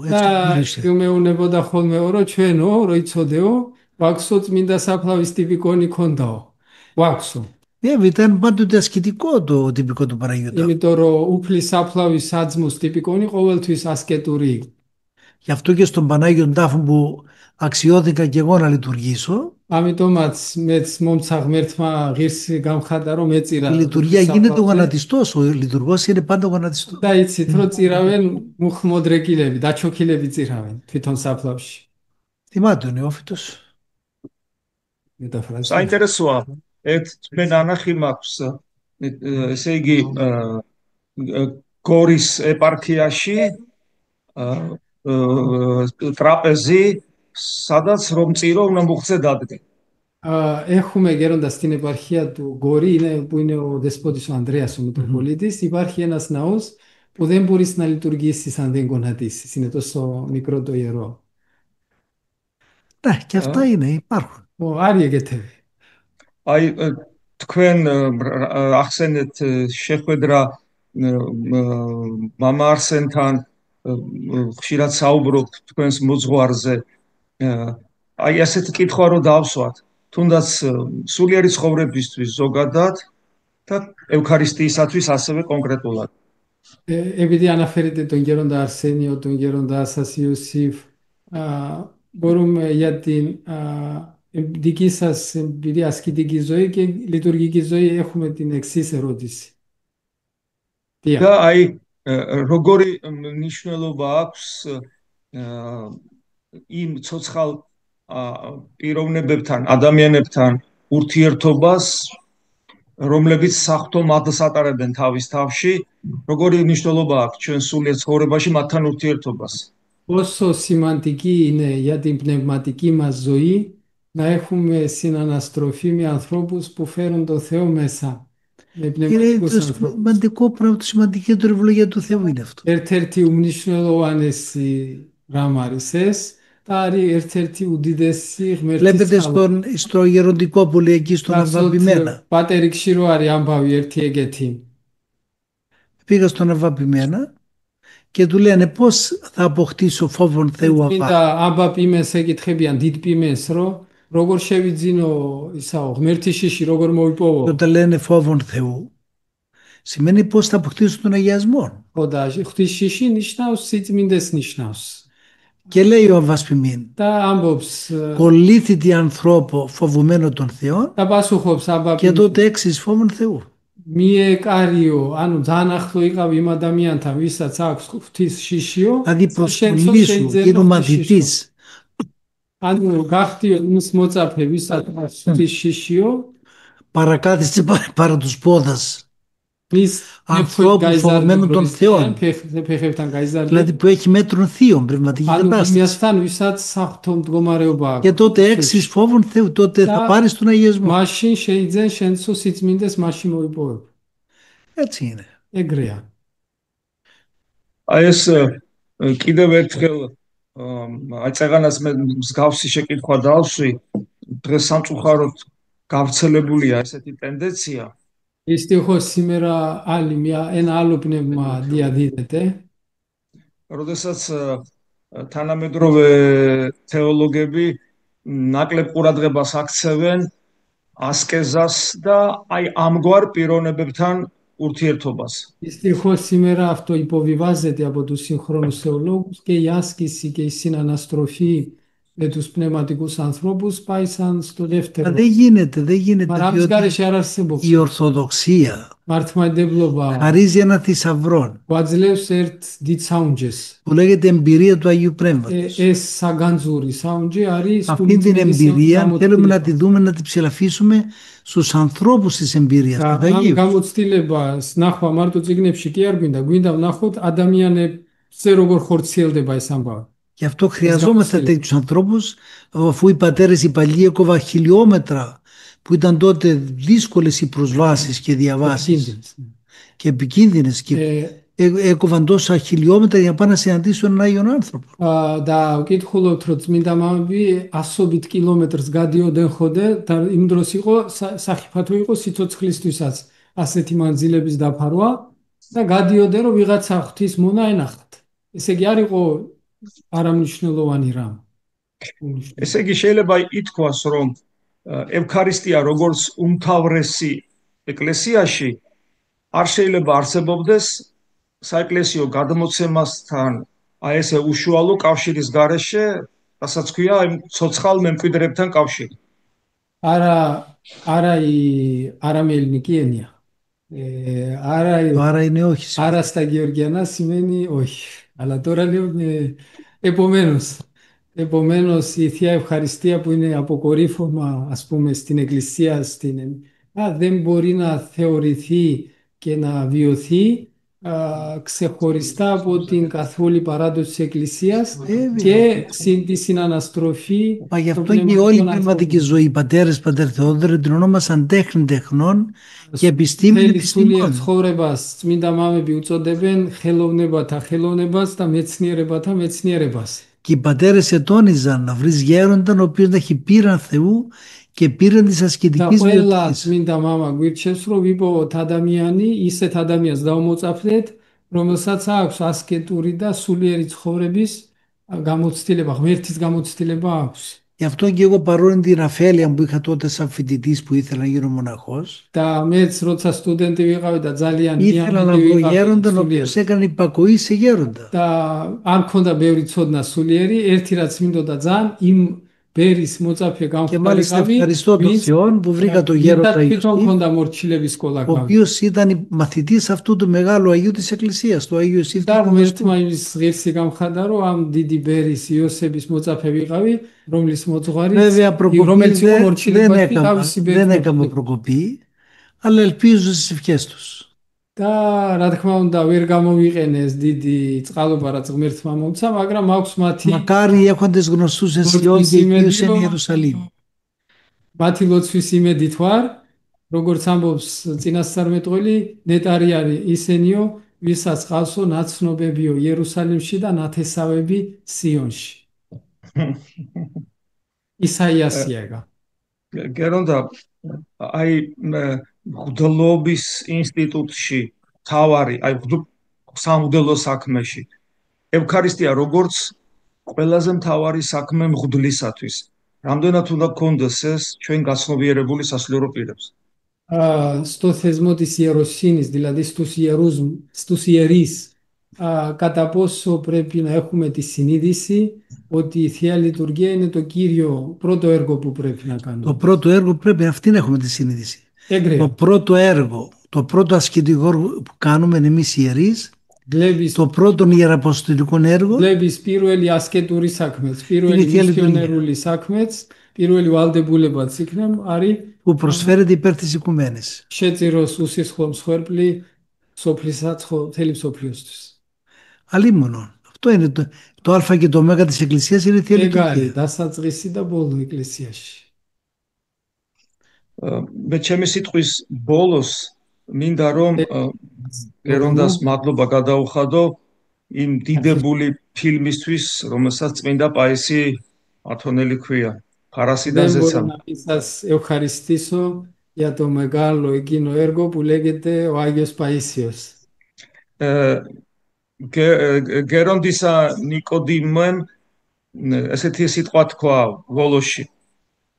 Έχουμε ουνεβόντα χôn με όρο και εννοώ, ροϊτσοδεώ, βάξω τσμίντα σάπλαβης τυπικών εικόνταω. Βάξω. Βέβαια ήταν πάντοτε ασκητικό το τυπικό του Παναγίου Τάφου. Είμαι τώρα ούπλη σάπλαβης άτσμους τυπικών, ყოვελτουις ασκετουρί. Γι' αυτό και στον Πανάγιον Τάφο που αξιώθηκα και εγώ να λειτουργήσω, η λειτουργία γίνεται ο γονατιστός, ο λειτουργός είναι πάντα ο γονατιστός. Θυμάται ο νεόφυτος. საინტერესოა, თქვენ ანახი მაქვს, ესე იგი გორის ეპარქიაში ტრაპეზი, სადაც რომ წირო უნდა მუხზე დადგე. Έχουμε γέροντα στην επαρχία του Γκόρη, που είναι ο δεσπότης ο Ανδρέας ο Μητροπολίτης, υπάρχει ένας ναός που δεν μπορείς να λειτουργήσεις αν δεν γονατίσεις. Είναι τόσο μικρό το ιερό. Ναι, και αυτά είναι, υπάρχουν. Άρια και τέβη. Აი, თქვენ ახსენეთ შეხვედრა მამა არსენთან, ხშირად საუბრობთ თქვენს მოძღვარზე. აი, ასეთი კითხვა რო დავსვათ, თუნდაც სულიერი ცხოვრებისთვის ზოგადად და ევქარისტიისათვის ასევე კონკრეტულად. Επειδή αναφέρετε τον γέροντα Αρσένιο, τον γέροντα σας Ιωσήφ, μπορούμε για την δική σας εμπειρία ασκητική ζωή και λειτουργική ζωή έχουμε την εξής ερώτηση. და აი, როგორი მნიშვნელობა აქვს იმ ცოცხალ პიროვნებებთან, ადამიანებთან ურთიერთობას, რომლებიც საღვთო მადლს ატარებენ თავის თავში, როგორი მნიშვნელობა აქვს ჩვენ სულიერ ცხოვრებაში მათთან ურთიერთობას. Πόσο σημαντική είναι για την πνευματική μας ζωή να έχουμε συναναστροφή με ανθρώπους που φέρουν το Θεό μέσα. Είναι το σημαντικό πράγμα, το σημαντικότερο ευλογία του Θεού είναι αυτό. Ერთ-ერთი umnishnelovanesi რამ არის ეს და არის ერთ-ერთი უდიდესი ღმერთის Βλέπετε წყალობი. στο γεροντικό που λέει εκεί στον გახსოვთ Αββαπημένα. პატერიკში რო არის ამბავი ერთი ეგეთი. Πήγα στον Αββαπημένα και του λένε πώς θα αποκτήσω φόβον Θεού წმინდა Αββά. აბა პიმენს ეკითხებიან დიდ პიმენს რომ როგორ შევიძინო ისაო ღმერთის შიში როგორ Και მოვიპოვო. όταν λένε φόβον Θεού, σημαίνει πώς θα αποκτήσω τον αγιασμό. ხო და ღვთის შიში ნიშნავს სიწმინდეს ნიშნავს. Και λέει ο Αββασπιμήν, და ამბობს κολλήθητη ανθρώπο φοβουμένο των Θεών და პასუხობს აბა και τότε έξις φόβον Θεού. მიეკარიო, ანუ ძალიან ახლო იყავ იმ ადამიანთან, ვისაც აქვს ღვთის შიშიო, Δηλαδή προσκολήσου, γίνω μαθητής. ანუ გახდიო ის მოწაფე, ვისაც აქვს ღვთის შიშიო, παρακάθισε παρά τους πόδας მის ανθρώπου φοβωμένου των Θεών. ფეხებთან გაიზარდა. Δηλαδή που έχει μέτρων θείων πνευματική ანუ κατάσταση. იმასთან, ვისაც საფრთხო მდგომარეობა აქვს. Και τότε έξις φόβων Θεού, τότε θα πάρεις τον αγιασμό. მაშინ შეიძლება შენცო სიწმინდეს მაშინ მოიპოვებ. Έτσι είναι. ეგრეა. აი ეს კიდევ ერთხელ აწყანას მე მსგავსი შეკითხვა დავსვი. დღეს სამწუხაროდ გავრცელებულია ესეთი ტენდენცია. Istihos simera alimia en alupnevma diadidete. როდესაც თანამედროვე თეოლოგები ნაკლებ ყურადღებას აქცევენ ასკეზას და აი ამგვარ პიროვნებებთან ურთიერთობას. Istihos simera αυτό υποβιβάζεται από τους συγχρόνους θεολόγους και η άσκηση και η συναναστροφή με τους πνευματικούς ανθρώπους πάει σαν στο δεύτερο. Δεν γίνεται, διότι η Ορθοδοξία χαρίζει ένα θησαυρό που λέγεται εμπειρία του Αγίου Πνεύματος. Αυτή την εμπειρία θέλουμε να τη δούμε, να τη ψηλαφίσουμε στους ανθρώπους της εμπειρίας του Αγίου. Γι' αυτό χρειαζόμαστε τέτοιους ανθρώπους, αφού οι πατέρες οι παλιοί έκοβαν χιλιόμετρα, που ήταν τότε δύσκολες οι προσβάσεις και διαβάσεις και επικίνδυνες, και έκοβαν τόσα χιλιόμετρα για να πάνε να συναντήσουν έναν Άγιον άνθρωπο. და ვკითხულობთ რომ წმინდა მამები ასობით კილომეტრს გადიოდნენ ხოდე და იმ დროს იყო სახიფათო იყო სიცოცხლისთვისაც ასეთი მანძილების დაფარვა და გადიოდნენ რომ ვიღაცა ღვთის მონა ენახათ. ესე იგი არ იყო არამნიშვნელოვანი რამ. ესე იგი შეიძლება ითქვას რომ ევქარისტია როგორც უმთავრესი ეკლესიაში არ შეიძლება არსებობდეს საეკლესიო გადმოცემასთან აი ესე უშუალო კავშირის გარეშე, რასაც ქვია ცოცხალ მემკვიდრეებთან კავშირი. არამელნი კი ენია. Άρα είναι όχι. Άρα στα Γεωργιανά σημαίνει όχι. Αλλά τώρα λέω επομένως η Θεία Ευχαριστία που είναι αποκορύφωμα ας πούμε στην Εκκλησία δεν μπορεί να θεωρηθεί και να βιωθεί ξεχωριστά από την καθόλη παράδοση της Εκκλησίας και τη συναναστροφή. Μα γι' αυτό και όλη η πνευματική ζωή, οι πατέρες, πατέρ Θεόδωρε, την ονόμασαν τέχνη τεχνών και επιστήμη επιστήμων. ცხოვრებას წმინდა მამები უწოდებენ ხელოვნებათა ხელოვნებას და მეცნიერებათა მეცნიერებას. Και οι πατέρες ετώνιζαν να βρεις γέρονταν ο οποίος να έχει πείραν Θεού και πείραν της ασκητικής βιωτικής. წმინდა მამა გვირჩევს რომ ვიპოვოთ ადამიანი, ისეთ ადამიანს დავმოწაფდეთ, რომელსაც აქვს ასკეტური და სულიერი ცხოვრების გამოცდილება, ღმერთის გამოცდილება აქვს. Γι' αυτό και εγώ, παρόλη την αφέλεια που είχα τότε σαν φοιτητής που ήθελα να γίνω μοναχός, ήθελα να βρω γέρονταν ο οποίος έκανε υπακοή σε γέροντα. Και μάλιστα ευχαριστώ τον Θεό που βρήκα τον γέροντα Ιωσήφ, ο οποίος ήταν μαθητής αυτού του μεγάλου Αγίου της Εκκλησίας, του Αγίου Ιωσήφ. Βέβαια προκοπή δεν έκαμε προκοπή, αλλά ελπίζω στις ευχές τους. და რა თქმა უნდა ვერ გამოვიყენეს დიდი წყალობა რაც ღმერთმა მომცა, მაგრამ აქვს მათი μακάρι έχοντες γνωστούς αισιών και οικείους εν Ιερουσαλήμ. მათი ლოცვის იმედით ვარ, როგორც ამბობს წინასწარმეტყველი, ნეტარი არის ისენიო, ვისაც ყავსო ნაცნობებიო იერუსალიმში და ნათესავები სიონში. ისაიასია ეგა. გერონდა აი მღვდლობის ინსტიტუტში თავარი, აი სამღვდელო საქმეში ევქარისტია როგორც ყველაზე მთავარი საქმე მღვდლისათვის. რამდენად უნდა გქონდეს ეს ჩვენ გაცნობიერებული სასულიერო პირებს? Στο θεσμό της ιεροσύνης, δηλαδή στους ιερείς, κατά πόσο πρέπει να έχουμε τη συνείδηση ότι η Θεία Λειτουργία είναι το κύριο πρώτο έργο που πρέπει να κάνουμε. Το πρώτο έργο πρέπει αυτήν έχουμε τη συνείδηση. Το πρώτο έργο, το πρώτο ασκητικό που κάνουμε εμείς οι ιερείς, το πρώτο ιεραποστολικό έργο βλέπεις პირველი ασκετური საქმეც, პირველი მისიონერული საქმეც, პირველი ვალდებულებაც იქნებ არის που προσφέρεται υπέρ της οικουμένης. შეწიროს უსისხლო მსხვერპლი სოფლისაც მთელი მსოფლიოსთვის. Αλίμονο. Αυτό είναι το α και το ω της Εκκλησίας, είναι η Θεία Λειτουργία. დასაწყისი და ბოლო ეკლესიაში. მე ჩემი სიტყვის ბოლოს მინდა რომ გერონდას მადლობა გადაუხადო იმ დიდებული ფილმისთვის, რომელსაც წმინდა პაისი ათონელი ქვია. Δεν μπορώ να μην σας ευχαριστήσω για το μεγάλο εκείνο έργο που λέγεται ο Άγιος Παΐσιος. გერონდისა ნიკოდიმემ ესეთი სიტყვა თქვა ვოლოში.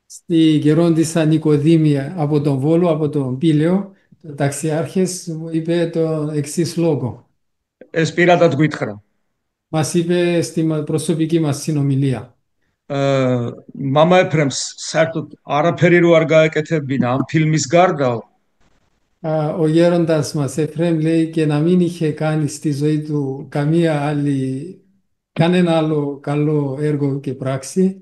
Στη Γερόντισσα Νικοδήμια από τον Βόλο, από τον Πήλαιο, ο ταξιάρχης μου είπε το εξής λόγο. ეს პირადად გვითხრა. Μας είπε στην προσωπική μας συνομιλία. მამა ეფრემს საერთოდ არაფერი რო არ გაეკეთებინა ამ ფილმის გარდა. Ο γέροντας μας Εφραίμ λέει και να μην είχε κάνει στη ζωή του κανένα άλλο καλό έργο και πράξη.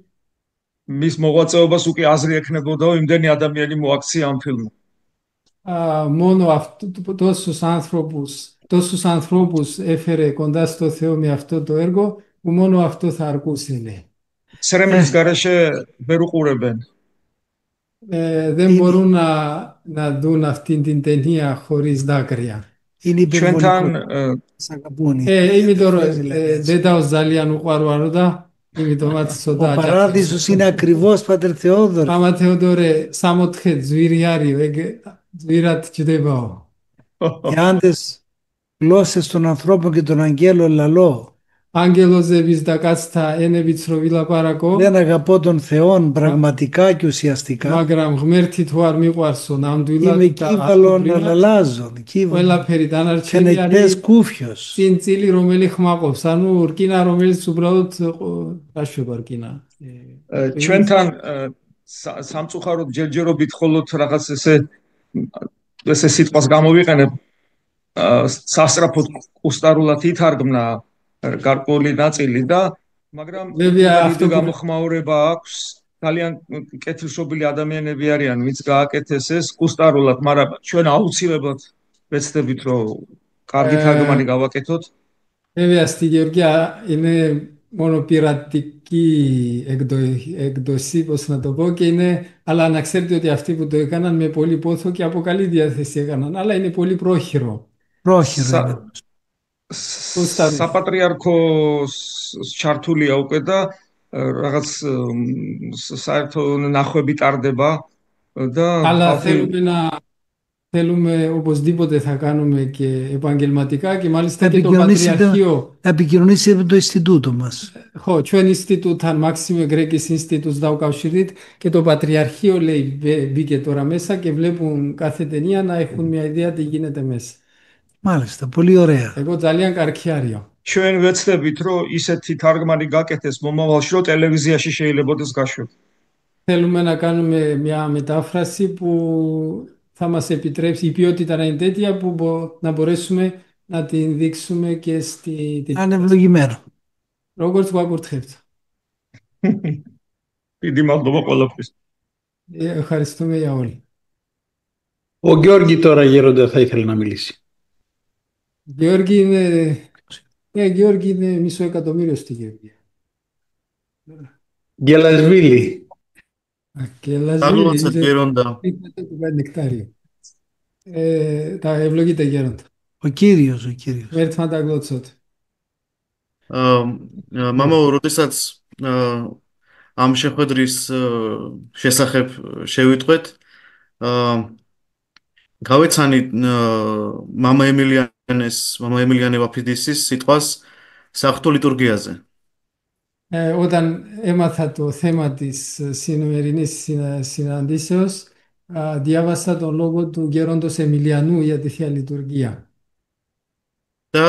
მის მოღვაწეობას უკვე აზრი ექნებოდა იმდენი ადამიანი მოაქცია ამ ფილმმა. Μόνο τόσους ανθρώπους έφερε κοντά στο Θεό με αυτό το έργο που μόνο αυτό θα αρκούσε, λέει. Σρέμλης γαρέσε ვერ უყურებენ. Δεν μπορούν να δουν αυτήν την ταινία χωρίς δάκρυα. Είναι υπερβολικό. Είμαι τώρα, δεν τα οζάλια νου κουαρουαρούτα. Ο παράδεισος είναι ακριβώς, Πάτερ Θεόδωρο. Άμα Θεόδωρε, σάμοτχε τζουιριάριο, τζουιράτ τζουδεύαω. Οι άντες γλώσσες των ανθρώπων και των αγγέλων λαλώ. Άγγελος ευισδακάστα είναι βιτσροβίλα παρακό. Δεν αγαπώ τον Θεόν πραγματικά και ουσιαστικά. Μάγραμ γμέρτη του αρμί κουαρσον. Είμαι κύβαλον αλλάζον. Φαινεκτές κούφιος. Στην τσίλη ρομέλη χμάκος. Ανού ουρκίνα ρομέλη σου πρώτ ράσιο παρκίνα. ჩვენთან სამწუხაროდ ჯერჯერობით ხოლოდ რაღაც ესე სიტყვას გამოვიყენებ სასწრაფოდ უსტარულად ითარგმნა გარკვეული ნაწილი და მაგრამ αυτό გამოხმაურება აქვს ძალიან კეთილშობილი ადამიანები არიან ვინც გააკეთეს ეს უსტარულად მაგრამ ჩვენ აუცილებლად ვეცდებით რომ კარგი თარგმანი გავაკეთოთ. Βέβαια στη Γεωργία είναι μόνο πειρατική έκδοση, πώς να το πω, αλλά να ξέρετε ότι αυτοί που το έκαναν με πολύ πόθο και από καλή διάθεση έκαναν, αλλά είναι πολύ πρόχειρο. Πρόχειρο. საპატრიარქოს ჩართულია უკვე და რაღაც საერთო ნახვები ტარდება და αλλά θέλουμε οπωσδήποτε θα κάνουμε και επαγγελματικά και μάλιστα και το Πατριαρχείο. Επικοινωνήσει με το Ινστιτούτο μας. Ჩვენ Ινστιτούταν Μάξιμο Γκρέκης Ινστιτούτς Δαουκαουσιρίτ και το Πατριαρχείο λέει μπήκε τώρα μέσα και βλέπουν κάθε ταινία να έχουν μια ιδέα τι γίνεται μέσα. Μάλιστα, πολύ ωραία. Εγώ ძალიან καρκιάριο. ჩვენ ვეცდებით რომ ისეთი თარგმანი გაკეთდეს მომავალში რომ ტელევიზიაში შეიძლებაოდეს გაშვება. Θέλουμε να κάνουμε μια μετάφραση που θα μας επιτρέψει η ποιότητα να είναι τέτοια που να μπορέσουμε να την δείξουμε και στη... Ανευλογημένο. Როგორც გვაკურთხებთ. Დიდი μადლობა ყველაფრის. Ευχαριστούμε για όλοι. Ο Γιώργη τώρα γέροντα θα ήθελε να μιλήσει. Γιώργη είναι μισό εκατομμύριο στη Γεωργία. Γελασβίλη. Καλώς γέροντα. Τα ευλογείτε γέροντα. Ο Κύριος. ერთმანდა გლოცოთ. მამაო, როდესაც ამ შეხვედრის შესახებ შევიტყვეთ, გავეცანით მამა ემილიანე ვაფიდისის სიტყვას საღვთო ლიტურგიაზე. Όταν έμαθα το θέμα της σημερινής συναντήσεως, διάβασα τον λόγο του γέροντος Εμιλιανού για τη Θεία Λειτουργία. და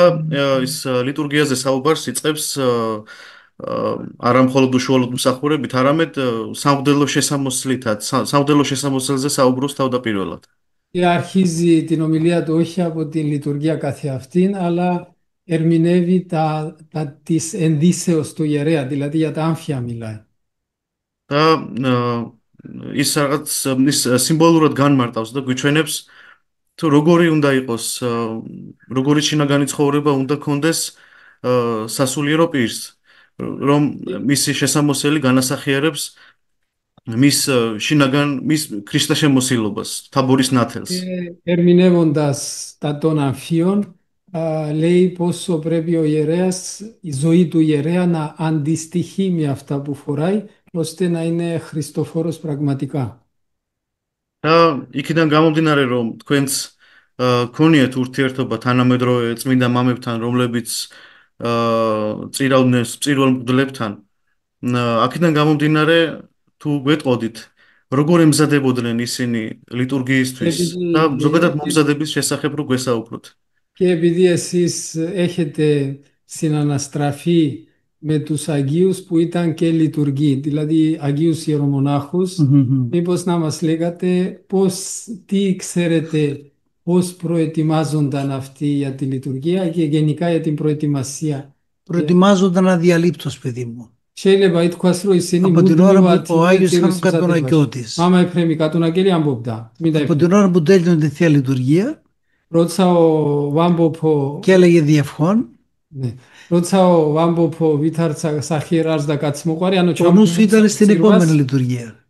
ის ლიტურგიაზე საუბარს იწყებს არა მხოლოდ უშუალოდ მსახურებით, არამედ სამღვდელო შესამოსლითაც, სამღვდელო შესამოსელზე საუბრობს თავდაპირველად. Και αρχίζει την ομιλία του όχι από την λειτουργία καθεαυτήν, αλλά ερμηνεύει της ενδύσεως του ιερέα, δηλαδή για τα άμφια μιλάει. და ის რაღაც ის სიმბოლურად განმარტავს და გვიჩვენებს თუ როგორი უნდა იყოს, როგორი შინაგანი ცხოვრება უნდა ქონდეს სასულიერო პირს, რომ მისი შესამოსელი განასახიერებს მის ქრისტესშემოსილობას, თაბორის ნათელს. Ερμηνεύοντας τα των αμφίων, λέει πόσο πρέπει ο ιερέας, η ζωή του ιερέα να αντιστοιχεί με αυτά που φοράει, ώστε να είναι χριστοφόρος πραγματικά. და იქიდან გამომდინარე, რომ თქვენც გქონიათ ურთიერთობა თანამედროვე წმინდა მამებთან, რომლებიც წირავდნენ წირვალ მღვდლებთან, აქედან გამომდინარე, თუ გვეტყოდით, როგორ ემზადებოდნენ ისინი ლიტურგიისთვის და ზოგადად მომზადების შესახებ რო გვესაუბროთ. Και επειδή εσείς έχετε συναναστραφεί με τους Αγίους που ήταν και λειτουργοί, δηλαδή Αγίους Ιερομονάχους, μήπως να μας λέγατε τι ξέρετε, πώς προετοιμάζονταν αυτοί για τη λειτουργία και γενικά για την προετοιμασία. Προετοιμάζονταν αδιαλείπτως, παιδί μου. Από την ώρα που ο Άγιος είχαν κατονακιώτης. Από την ώρα που τέλειωνε τη Θεία Λειτουργία και έλεγε διευχών, ο νους του ήταν στην επόμενη λειτουργία,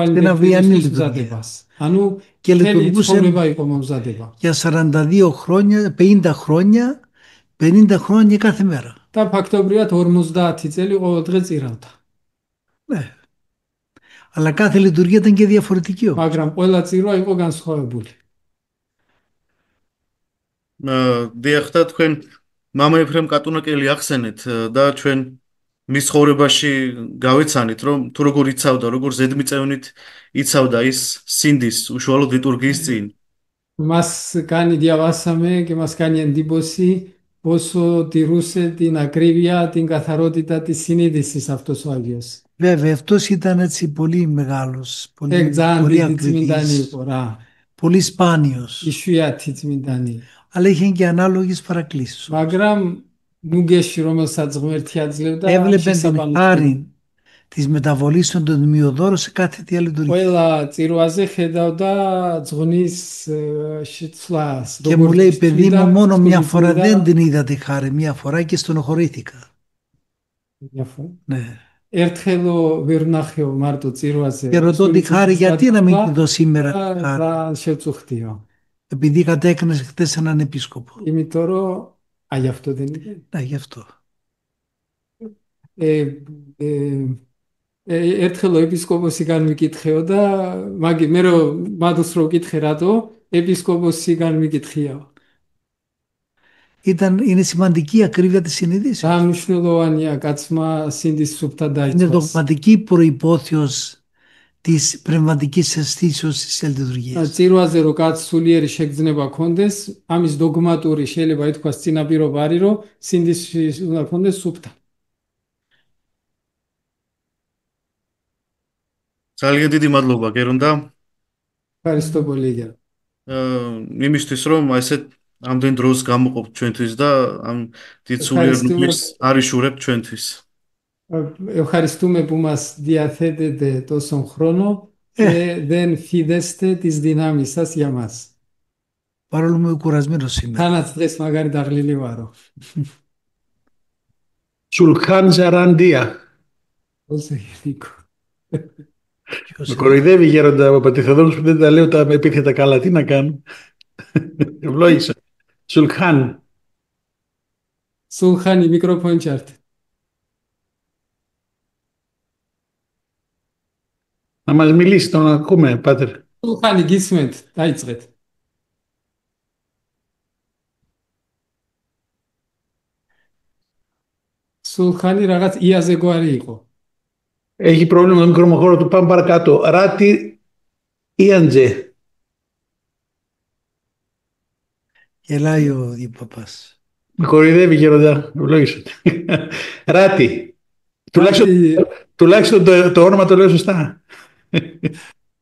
στην αυριανή λειτουργία, και λειτουργούσε για 42 χρόνια, 50 χρόνια, 50 χρόνια κάθε μέρα. Τα φακτορία του 50 წელი ყოველდღე წირავდა. Ναι. Αλλά κάθε λειτουργία ήταν και διαφορετική. მაგრამ ყველა წირვა იყო განსხვავებული. დიახ, და თქვენ მამა ეფრემ კატუნაკელი ახსენეთ და ჩვენ მის ცხოვრებაში გავეცანით, რომ თუ როგორ იცავდა, როგორ ზედმიწევნით იცავდა ის სინდის უშუალოდ ლიტურგიის წინ. Μας κάνει διαβάσαμε και μας κάνει εντύπωση πόσο τηρούσε την ακρίβεια, την καθαρότητα της συνείδησης αυτός ο Άγιος. Βέβαια, αυτός ήταν έτσι πολύ μεγάλος, πολύ ακριβής, πολύ σπάνιος. Αλλά είχε και ανάλογες παρακλήσεις. Έβλεπε την χάρη της μεταβολής των τιμιοδόρων σε κάθε Θεία Λειτουργία. Και μου λέει, παιδί μου, μόνο μια φορά δεν την είδα τη χάρη, μια φορά και στενοχωρήθηκα. Ναι. Και ρωτώ τη χάρη, γιατί να μην τη δω σήμερα τη χάρη? Επειδή κατέκνες χθες έναν επίσκοπο. Γι' αυτό δεν είναι. Ναι, γι' αυτό. Ერთხელ ეპისკოპოსი განმიკითხეოდა, მე რომ მადოს რო ვკითხე რატო, ეპისკოპოსი განმიკითხია. Είναι σημαντική η ακρίβεια της συνείδησης. Მნიშვნელოვანია კაცმა სინდის სუფთა დაიცვას. Είναι δογματική προϋπόθειος της πνευματικής αισθήσεως της λειτουργίας. წირვაზე რო კაც სულიერი შეგრძნება ქონდეს, ამის დოგმატური შეიძლება ითქვას წინაპირობა არის, რომ სინდის უნდა ქონდეს სუფთა. ძალიან დიდი მადლობა, გერონდა. Ευχαριστώ πολύ για. იმისთვის რომ ესე ამდენ დროს გამოყოფ ჩვენთვის და ამ დიდ სულიერნობის არიშურებ ჩვენთვის. Ευχαριστούμε που μας διαθέτετε τόσον χρόνο και δεν φιδέστε τις δυνάμεις σας για μας. Παρόλο μου κουρασμένος σήμερα. Κάνατε τρεις μαγάρι τα γλυλίβαρο. Σουλχάν Ζαραντία. Όσο γενικό. Με κοροϊδεύει γέροντα ο Πατηθοδόρος που δεν τα λέω τα επίθετα καλά. Τι να κάνω. Ευλόγησα. Σουλχάν. Σουλχάνι, μικρόφωνο τσάρτ. Να μας μιλήσει, τον ακούμε, πάτερ. Σουλχάνι, γίσμεντ, άιτσρετ. Σουλχάνι, ραγάτ, ιάζε γουάρι იყო. Έχει πρόβλημα με το μικρομοχώρο του. Πάμε παρακάτω. Ράτι Ιαντζε. Γελάει ο παπάς. Με κοροϊδεύει γεροντά. Ευλόγησα. Ράτι. Τουλάχιστον το όνομα το λέω σωστά.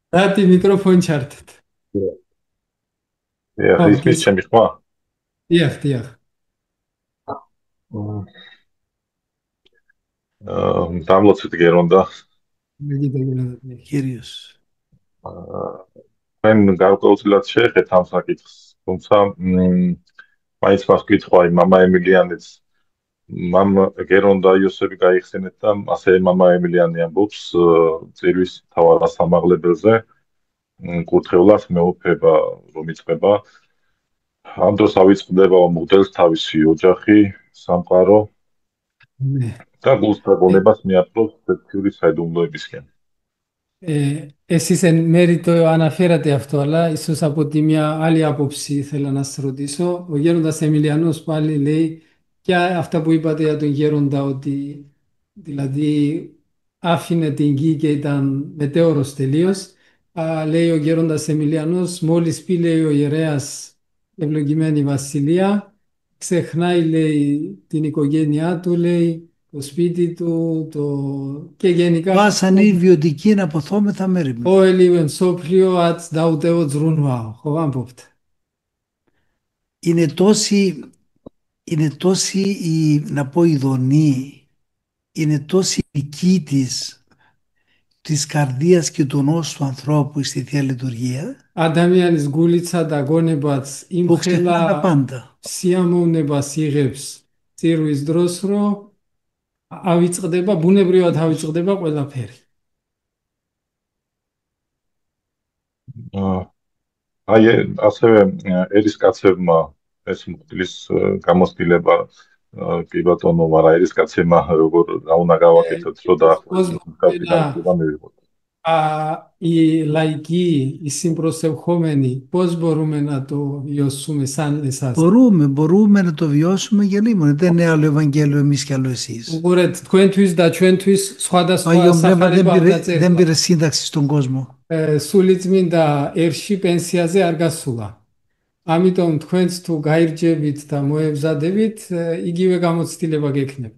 Ράτι, μικρόφωνο τσάρτ. Ismის ჩემი ხმა? დიახ, დიახ. დამლოცვით გერონდა. Κύριος. თქვენ გარკვეულწილად შეეხეთ ამ საკითხს, თუმცა მაინც მას გითხრა მამა ემილიანიც გერონდა იოსები გაიხსენეთ და ასე მამა ემილიანი ამბობს წირვის მთავარ სასამაღლებელზე კურთხევლად მეუფება რომ იწყება ამ დროს ავიწყდება მღვდელს თავისი ოჯახი, სამყარო და გულსდაგონებას მიაპყრობს სექციური საიდუმლოებისკენ. Εσείς εν μέρη το αναφέρατε αυτό, αλλά ίσως από τη μια άλλη άποψη θέλω να σας ρωτήσω. Ο γέροντας Εμιλιανός πάλι λέει και αυτά που είπατε για τον γέροντα, ότι δηλαδή άφηνε την γη και ήταν μετέωρος τελείως. Λέει ο γέροντας Εμιλιανός, μόλις πει λέει ο ιερέας ευλογημένη βασιλεία, ξεχνάει λέει την οικογένειά του, λέει το σπίτι του, και γενικά... Βάσανε οι βιωτικοί να αποθόμεθα μέρη. Ο ελιβενσόπλιο ατς δαουτέο τζρούνουα, χοβάμποπτε. Είναι τόση να πω ειδονή, είναι τόση δική της καρδίας και του νόσου του ανθρώπου στη Θεία Λειτουργία. Ανταμιάνης γκούλιτσα τα γόνεμπατς ημχέλα სიამოვნებას იღებს წირვის დროს, რომ ავიწყდება, ბუნებრივად ავიწყდება ყველაფერი. აი ასევე ერისკაცებმა ეს მღვდლის გამოცდილება კი ბატონო, მაგრამ ერისკაცებმა როგორ უნდა გავაკეთოთ, რომ დაახლოებით მივიღოთ. Οι λαϊκοί, οι συμπροσευχόμενοι, πώς μπορούμε να το βιώσουμε σαν εσάς? Μπορούμε να το βιώσουμε για λίγο. Δεν είναι άλλο Ευαγγέλιο εμείς κι άλλο εσείς. Δεν πήρε σύνταξη στον κόσμο. სულიწმინდა ერში პენსიაზე არ გასულა. ამიტომ თქვენც თუ გაირჯებით და მოემზადებით, იგივე გამოცდილება გექნება.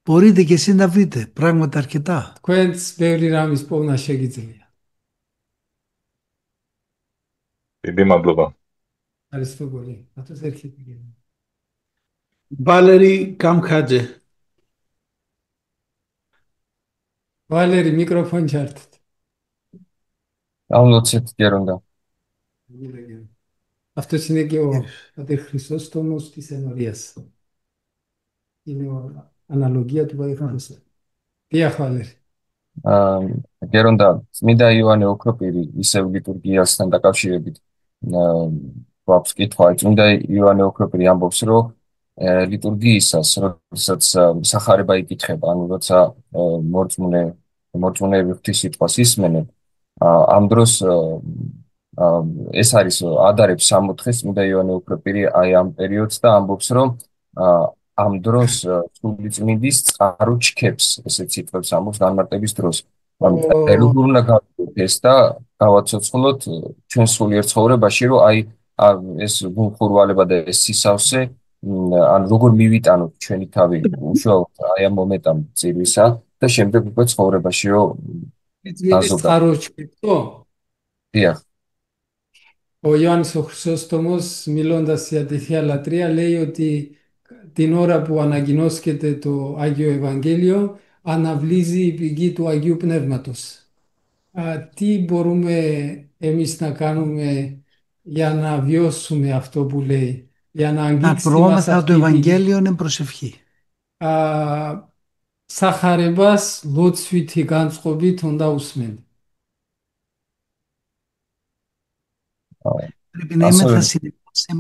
Μπορείτε και εσείς να βρείτε πράγματα αρκετά. თქვენც ბევრი რამის პოვნა შეგიძლია. დიდი მადლობა. Ευχαριστώ πολύ. Αυτός έρχεται. Βάλερη Καμχάτζε. Βάλερη, μικρόφωνο τσάρτ. Download γέροντα. Αυτός είναι και ο Πατέρ Χρυσόστομος της Ενορίας. Είναι η αναλογία του Πατέρ Χρυσόστομου. Δία, Βάλερη. გერონდა, წმინდა იოანე ოქროპირი ისევ ლიტურგიასთან დაკავშირებით გვაქვს კითხვა. წმინდა იოანე ოქროპირი ამბობს, რომ ლიტურგიისას, როდესაც სახარება იკითხება, ანუ როცა მორწმუნეები ღვთისმსიტყვას ისმენენ, ამ დროს ეს არის ადარებს 60-ს წმინდა იოანე ოქროპირი აი ამ პერიოდს და ამბობს, რომ ამ დროს სული წმინდის წყარო ჩქებს, ესეც სიტყვებს ამბობს განმარტების დროს. როგორ უნდა გავაკეთოთ ეს და გავაცოცხლოთ ჩვენ სულიერ ცხოვრებაში, რომ აი ეს გულხურვალება და ეს სისავსე, ან როგორ მივიტანოთ ჩვენი თავი უშუალოდ აი ამ მომენტამ წირვისა და შემდეგ უკვე ცხოვრებაში, რომ წყარო ჩქეპტო? დიახ. Ο Ιωάννης ο Χρυσόστομος, μιλώντας για τη Θεία Λατρεία, λέει ότι την ώρα που ανακοινώσκεται το Άγιο Ευαγγέλιο, αναβλύζει η πηγή του Αγίου Πνεύματος. Τι μπορούμε εμείς να κάνουμε για να βιώσουμε αυτό που λέει, για να αγγίξει μας αυτή το Ευαγγέλιο είναι προσευχή. სახარებას ლოცვითი განწყობით უნდა უსმენ. Πρέπει να είμαστε συνεχώς σε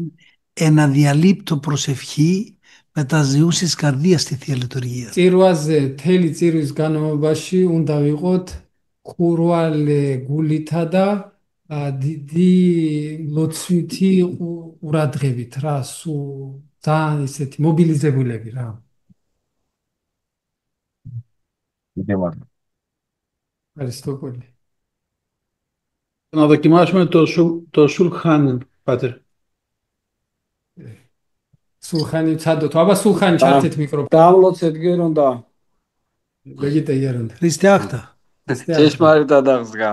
εναδιαλείπτο προσευχή με τα ζεούσεις καρδίας στη Θεία Λειτουργία. წირვაზე მთელი წირვის განმავლობაში უნდა ვიყოთ ხურვალე გულითა და დიდი ლოცვითი ყურადღებით რა, ძალიან ისეთი მობილიზებულები რა. Ευχαριστώ πολύ. Να δοκιμάσουμε το Σουλχάν, Πάτερ. Σουλχάνι τσάντο. Აბა Σουλχάνι ჩართეთ მიკროფონი. Download-ეთ გერონდა. Λέγεται γέροντα. Χριστέ άχτα. ჭეშმარიტად აღსგა.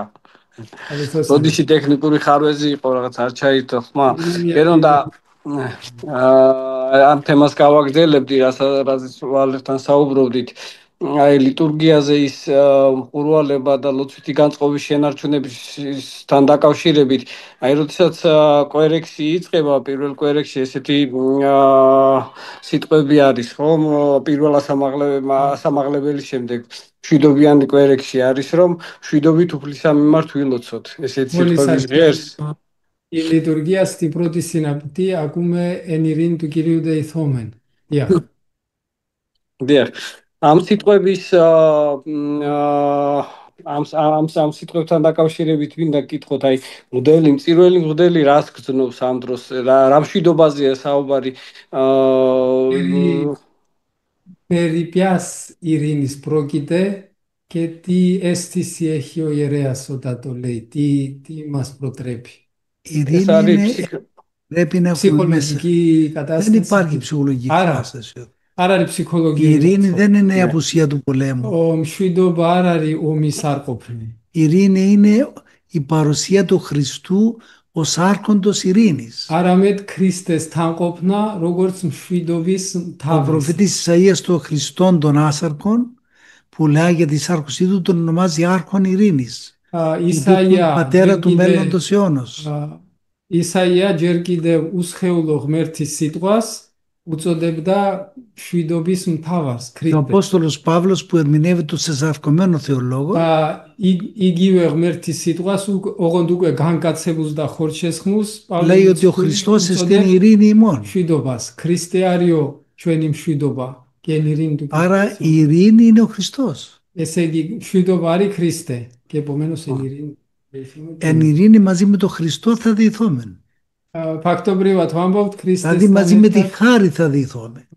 Ოდიში ტექნიკური ხარვეზი იყო რაღაც არ ჩაირთო ხმა. გერონდა ამ თემას გავაგრძელებდი, რასაც ვალერთან საუბრობდით. აი ლიტურგიაზე ის ყურვალება და ლოცვითი განწყობის შენარჩუნებისთან დაკავშირებით, აი როდესაც კვერექსი იწყება, პირველ კვერექსში ესეთი სიტყვები არის, ხომ? პირველ ასამაღლებელი შემდეგ მშვიდობიანი კვერექსში არის, რომ მშვიდობით უფლისა მიმართ ვილოცოთ. ესეთი სიტყვები ღირს. Η λειτουργία στην πρώτη συναπτή ακούμε εν ειρήνη του Κυρίου δεηθόμεν. Δια. Ამ სიტყვების ამ სიტყვებთან დაკავშირებით მინდა გითხოთ, აი მწირველი მღვდელი რას გრძნობს ამ დროს, რა მშვიდობაზეა საუბარი? Περί ποιας ειρήνης πρόκειται και τι αίσθηση έχει ο ιερέας όταν το λέει, τι μας προτρέπει? Η ειρήνη πρέπει να έχουμε μέσα. Κατάσταση. Δεν υπάρχει ψυχολογική κατάσταση. Άρα η ψυχολογία. Η ειρήνη δεν είναι η απουσία του πολέμου. Η ειρήνη είναι η παρουσία του Χριστού ως άρχοντος ειρήνης. Ο προφήτης Ισαΐας των Χριστών των άσαρκων, που λέει για τη σάρκωσή του, τον ονομάζει άρχον ειρήνης. Πατέρα του μέλλοντος αιώνος. Ισαΐα ჯერ კიდევ უსხეულო ღმერთის სიტყვას უწოდებდა მშვიდობის მთავარს, Χριστე. Ο Απόστολος Παύλος που ερμηνεύει το σεσαρκωμένο θεολόγο, იგივე ღმერთის სიტყვას ოღონდ უკვე განკაცებულს და ხორჩესხმულს λέει ότι ο Χριστός εστίν ειρήνη ημών. მშვიდობას, Χριστე არისო ჩვენი მშვიდობა και εν ειρήνη του. Άρα η ειρήνη είναι ο Χριστός. ესე იგი მშვიდობა არის Χριστე και επομένως εν ειρήνη. Εν ειρήνη μαζί με τον Χριστό θα διηθόμεν. Φακτობრივად ვამბობთ ქრისტესთან. Δηλαδή μαζί με τη χάρη θα διηθούμε.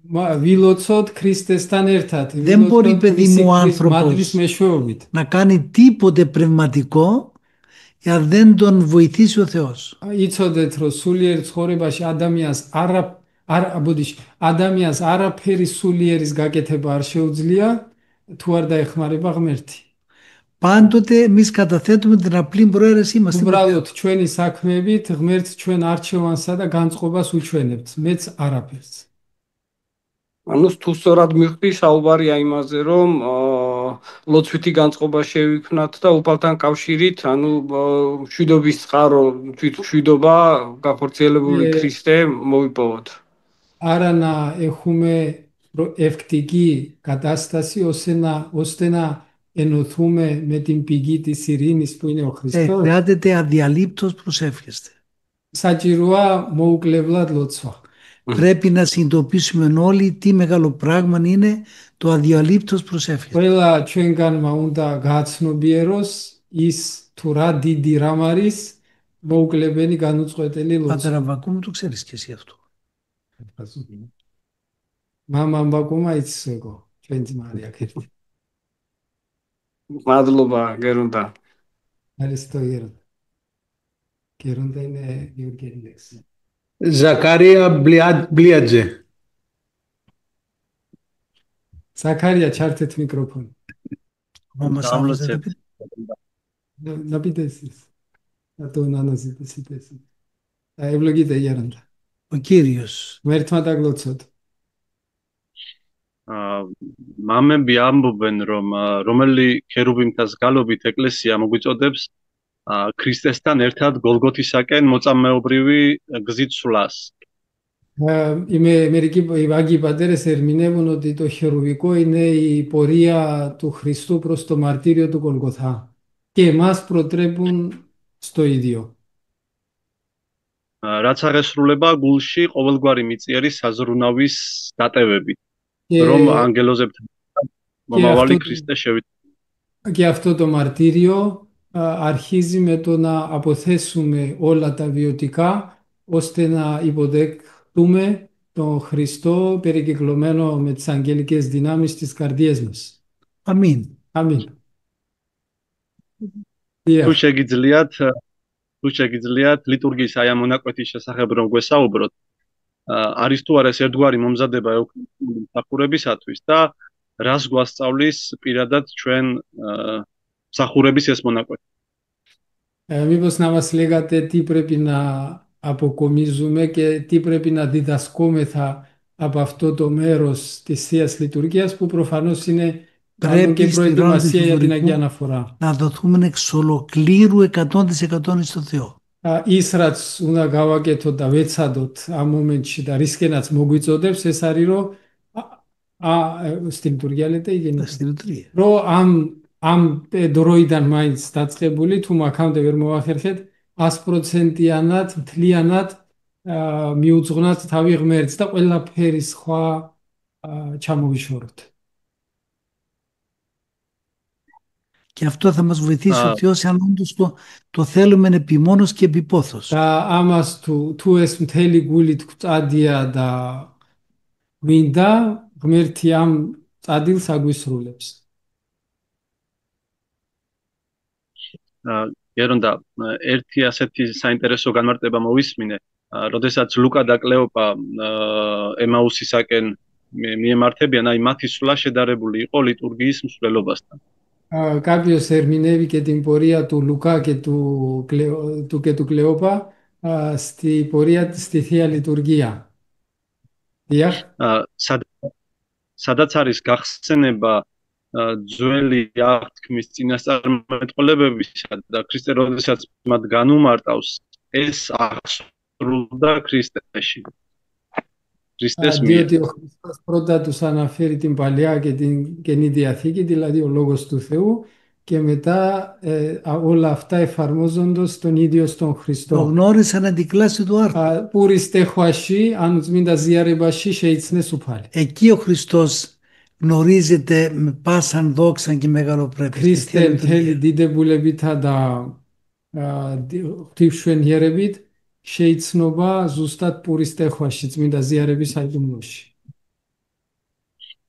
Ვილოცოთ ქრისტესთან ერთად. Δεν μπορεί παιδί μου ο άνθρωπος να κάνει τίποτε πνευματικό αν δεν τον βοηθήσει ο Θεός. იცოდეთ რომ სულიერ ცხოვრებაში ადამიანს არაფერი სულიერის გაკეთება არ შეუძლია თუ არ დაეხმარება ღმერთი. Πάντοτε εμείς καταθέτουμε την απλή προαίρεσή μας. Უბრალოდ ჩვენი საქმეებით ღმერთს ჩვენ არჩევანსა და განწყობას უჩვენებთ, მეც არაფერს. ანუ თუ სწორად მივხვდი, საუბარია იმაზე, რომ ლოცვითი განწყობა შევიქმნათ და უფალთან კავშირით, ანუ მშვიდობის წყარო, თვითმშვიდობა გაფორციელებული ქრისტე მოვიპოვოთ. Άρα να έχουμε ευκτική κατάσταση ώστε να ενωθούμε με την πηγή της ειρήνης που είναι ο Χριστός. Χρειάζεται αδιαλείπτως προσεύχεστε. Σατζιρουά μοουκλευλάτ λότσο. Πρέπει να συνειδητοποιήσουμε όλοι τι μεγάλο πράγμα είναι το αδιαλείπτως προσεύχεστε. Ყველა ჩვენგანმა უნდა გააცნობიეროს ის თუ რა დიდი რამ არის მოუკლებელი განუწყვეტელი ლოცვა. Πατέρα Βακούμ, το ξέρεις και εσύ αυτό. Μάμα Βακούμ, იცის εγώ, ჩვენი ძმარი აქ ერთი. მადლობა გერუნდა. Ευχαριστώ γέροντα. Γέροντα είναι Γεωργιανίδης. Ζακάρια Μπλιάτζε. Ζακάρια, τσάρτετ μικρόφωνο. Να πείτε εσείς. Να τον αναζητήσετε εσείς. Ευλογείτε γέροντα. Ο Κύριος. Με έρθματα γλώτσοτ. მამები ამბობენ, რომ რომელი ქერუბიმთას გალობით ეკლესია მოგვიწოდებს ქრისტესთან ერთად გოლგოთისაკენ მოწამეობრივი გზით სვლას. Μερικοί Άγιοι Πατέρες ερμηνεύουν ότι το χερουβικό είναι η πορεία του Χριστού προς το μαρτύριο του Γολγοθά και εμάς προτρέπουν στο ίδιο. რაც აღესრულება გულში ყოველგვარი მიწიერი საზრუნავის დატევებით, რომ ანგელოზებთან მომავალი ქრისტე შევიდა. Και αυτό το μαρτύριο αρχίζει με το να αποθέσουμε όλα τα βιωτικά ώστε να υποδεχτούμε τον Χριστό περικυκλωμένο με τις αγγελικές δυνάμεις στις καρδιές μας. Αμήν. Αμήν. თუ შეგიძლიათ ლიტურგიის აი ამ მონაკვეთის შესახებ რომ გვესაუბროთ, არის თუ არა ეს ერთგვარი მომზადება ეუქარისტიული მსახურებისათვის და რას გვასწავლის პირადად ჩვენ მსახურების ეს მონაკვეთი. Μήπως να μας λέγατε τι πρέπει να αποκομίζουμε και τι πρέπει να διδασκόμεθα από αυτό το μέρος της Θείας Λειτουργίας που προφανώς είναι και προετοιμασία για την Αγία Αναφορά. Να δοθούμε εξ ολοκλήρου 100% στο Θεό. ისრაც უნდა გავაკეთოთ და ვეცადოთ ამ მომენტში და რისკენაც მოგვიწოდებს ეს არის რომ στην ლειτουργία λέτε რომ ამ დროიდან მაინც დაწყებული თუ მაქამდე ვერ მოახერხეთ 100%-იანად მთლიანად მიუძღვნათ თავი ღმერთს და ყველაფერი სხვა ჩამოვიშოროთ. Και αυτό θα μας βοηθήσει ο Θεός αν όντως το θέλουμε επιμόνως και επιπόθος. Άμας του ეს მთელი გულით წადია და მინდა ღმერთი ამ წადილს აგვისრულებს. გერონდა ერთი ასეთი საინტერესო განმარტება მოვისმინე, როდესაც ლუკა და კლეოპა ემაუსისაკენ მიემართებიან, აი მათი სვლა შედარებული იყო ლიტურგიის მსვლელობასთან. Κάποιος ερμηνεύει και την πορεία του Λουκά και του Κλεόπα στη πορεία στη Θεία Λειτουργία. სადაც არის გახსენება ძველი აღთქმის წინასწარმეტყველებებისა და ქრისტე როდესაც მათ განუმარტავს, ეს აღსრულდა ქრისტეში. Διότι ο Χριστός πρώτα τους αναφέρει την Παλαιά και την Καινή Διαθήκη, δηλαδή ο Λόγος του Θεού, και μετά όλα αυτά εφαρμόζοντας στον ίδιο στον Χριστό. Το γνώρισαν αντικλάση του άρθρου. Πουριστέχουασί, αν τσμίντα ζιαρεμπασί, σεϊτσνές σου πάλι. Εκεί ο Χριστός γνωρίζεται με πάσαν δόξαν και μεγαλοπρέπεια. Χριστέ, θέλει δείτε βουλεβίτα τα χτύψουν γερεβίτ, შეიცნობა ზუსტად პურის ტეხვაში წმინდა ზიარების საიდუმლოში.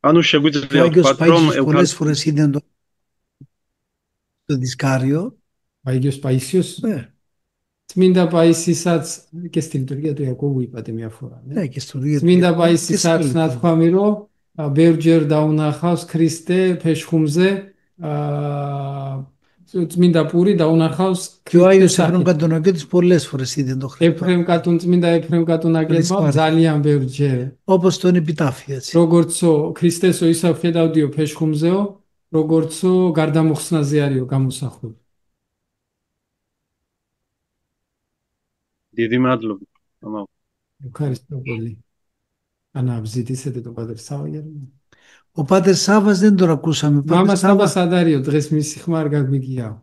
ანუ შეგვიძლია ვთქვათ, რომ πολλές φορές είδαν το δισκάριο. Άγιος Παΐσιος. Წმინდა Παΐσისაც και στη λειτουργία του Ιακώβου είπατε μια φορά. Ναι, και στο λειτουργία του Წმინდა Παΐσისაც να თქვαμε რომ ბევრჯერ დაუნახავს ქრისტე ფეშხუმზე წმინდა პური დაუნახავს και ο Άγιος Εφραίμ Κατουνακέτης πολλές φορές είδε το Χριστό. წმინდა Εφραίμ Κατουνακέτმა ძალიან ბევრჯერ. όπως τον επιτάφιο έτσι. Როგორცო ქრისტესო ისევ ხედავდიო ფეშხუმზეო, როგორცო გარდამოხსნაზე არისო გამოსახული. დიდი მადლობა. Ευχαριστώ πολύ. Αναψητήσετε τον Πάτερ Σάβα για να... Ο Πάτερ Σάββας δεν τον ακούσαμε. Μάμα Σάβα Σαντάριο, დღეს მისი ხმა არ გაგვიგიაო.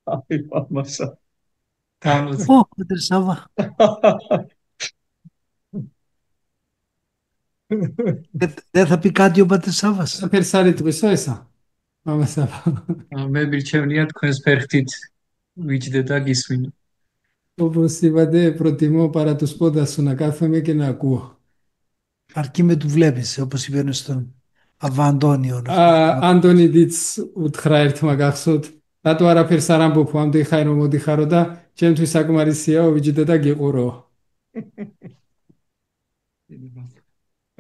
აი მამასა. Ω, Πάτερ Σάββα. Δεν θα πει κάτι ο Πάτερ Σάββας. Περσάρι του εσώεσα. Μάμα Σάβα. Με μπυρჩεვნία თქვენს ფერხთით ვიჯდე და გისმინე. Όπως είπατε, προτιμώ παρά τους πόντας σου να κάθομαι και να ακούω. Αρκεί με του βλέπεις, όπως είπαινε στον Αββα Αντώνιο. Άντωνη δίτς უთხრά έρθμα გახსოთ. Რატო არაფერს არ ამბობ, ამდე ხაი რომ მოდიხარო და ჩემთვის საკმარისიაო ვიჯდე და გიყურო.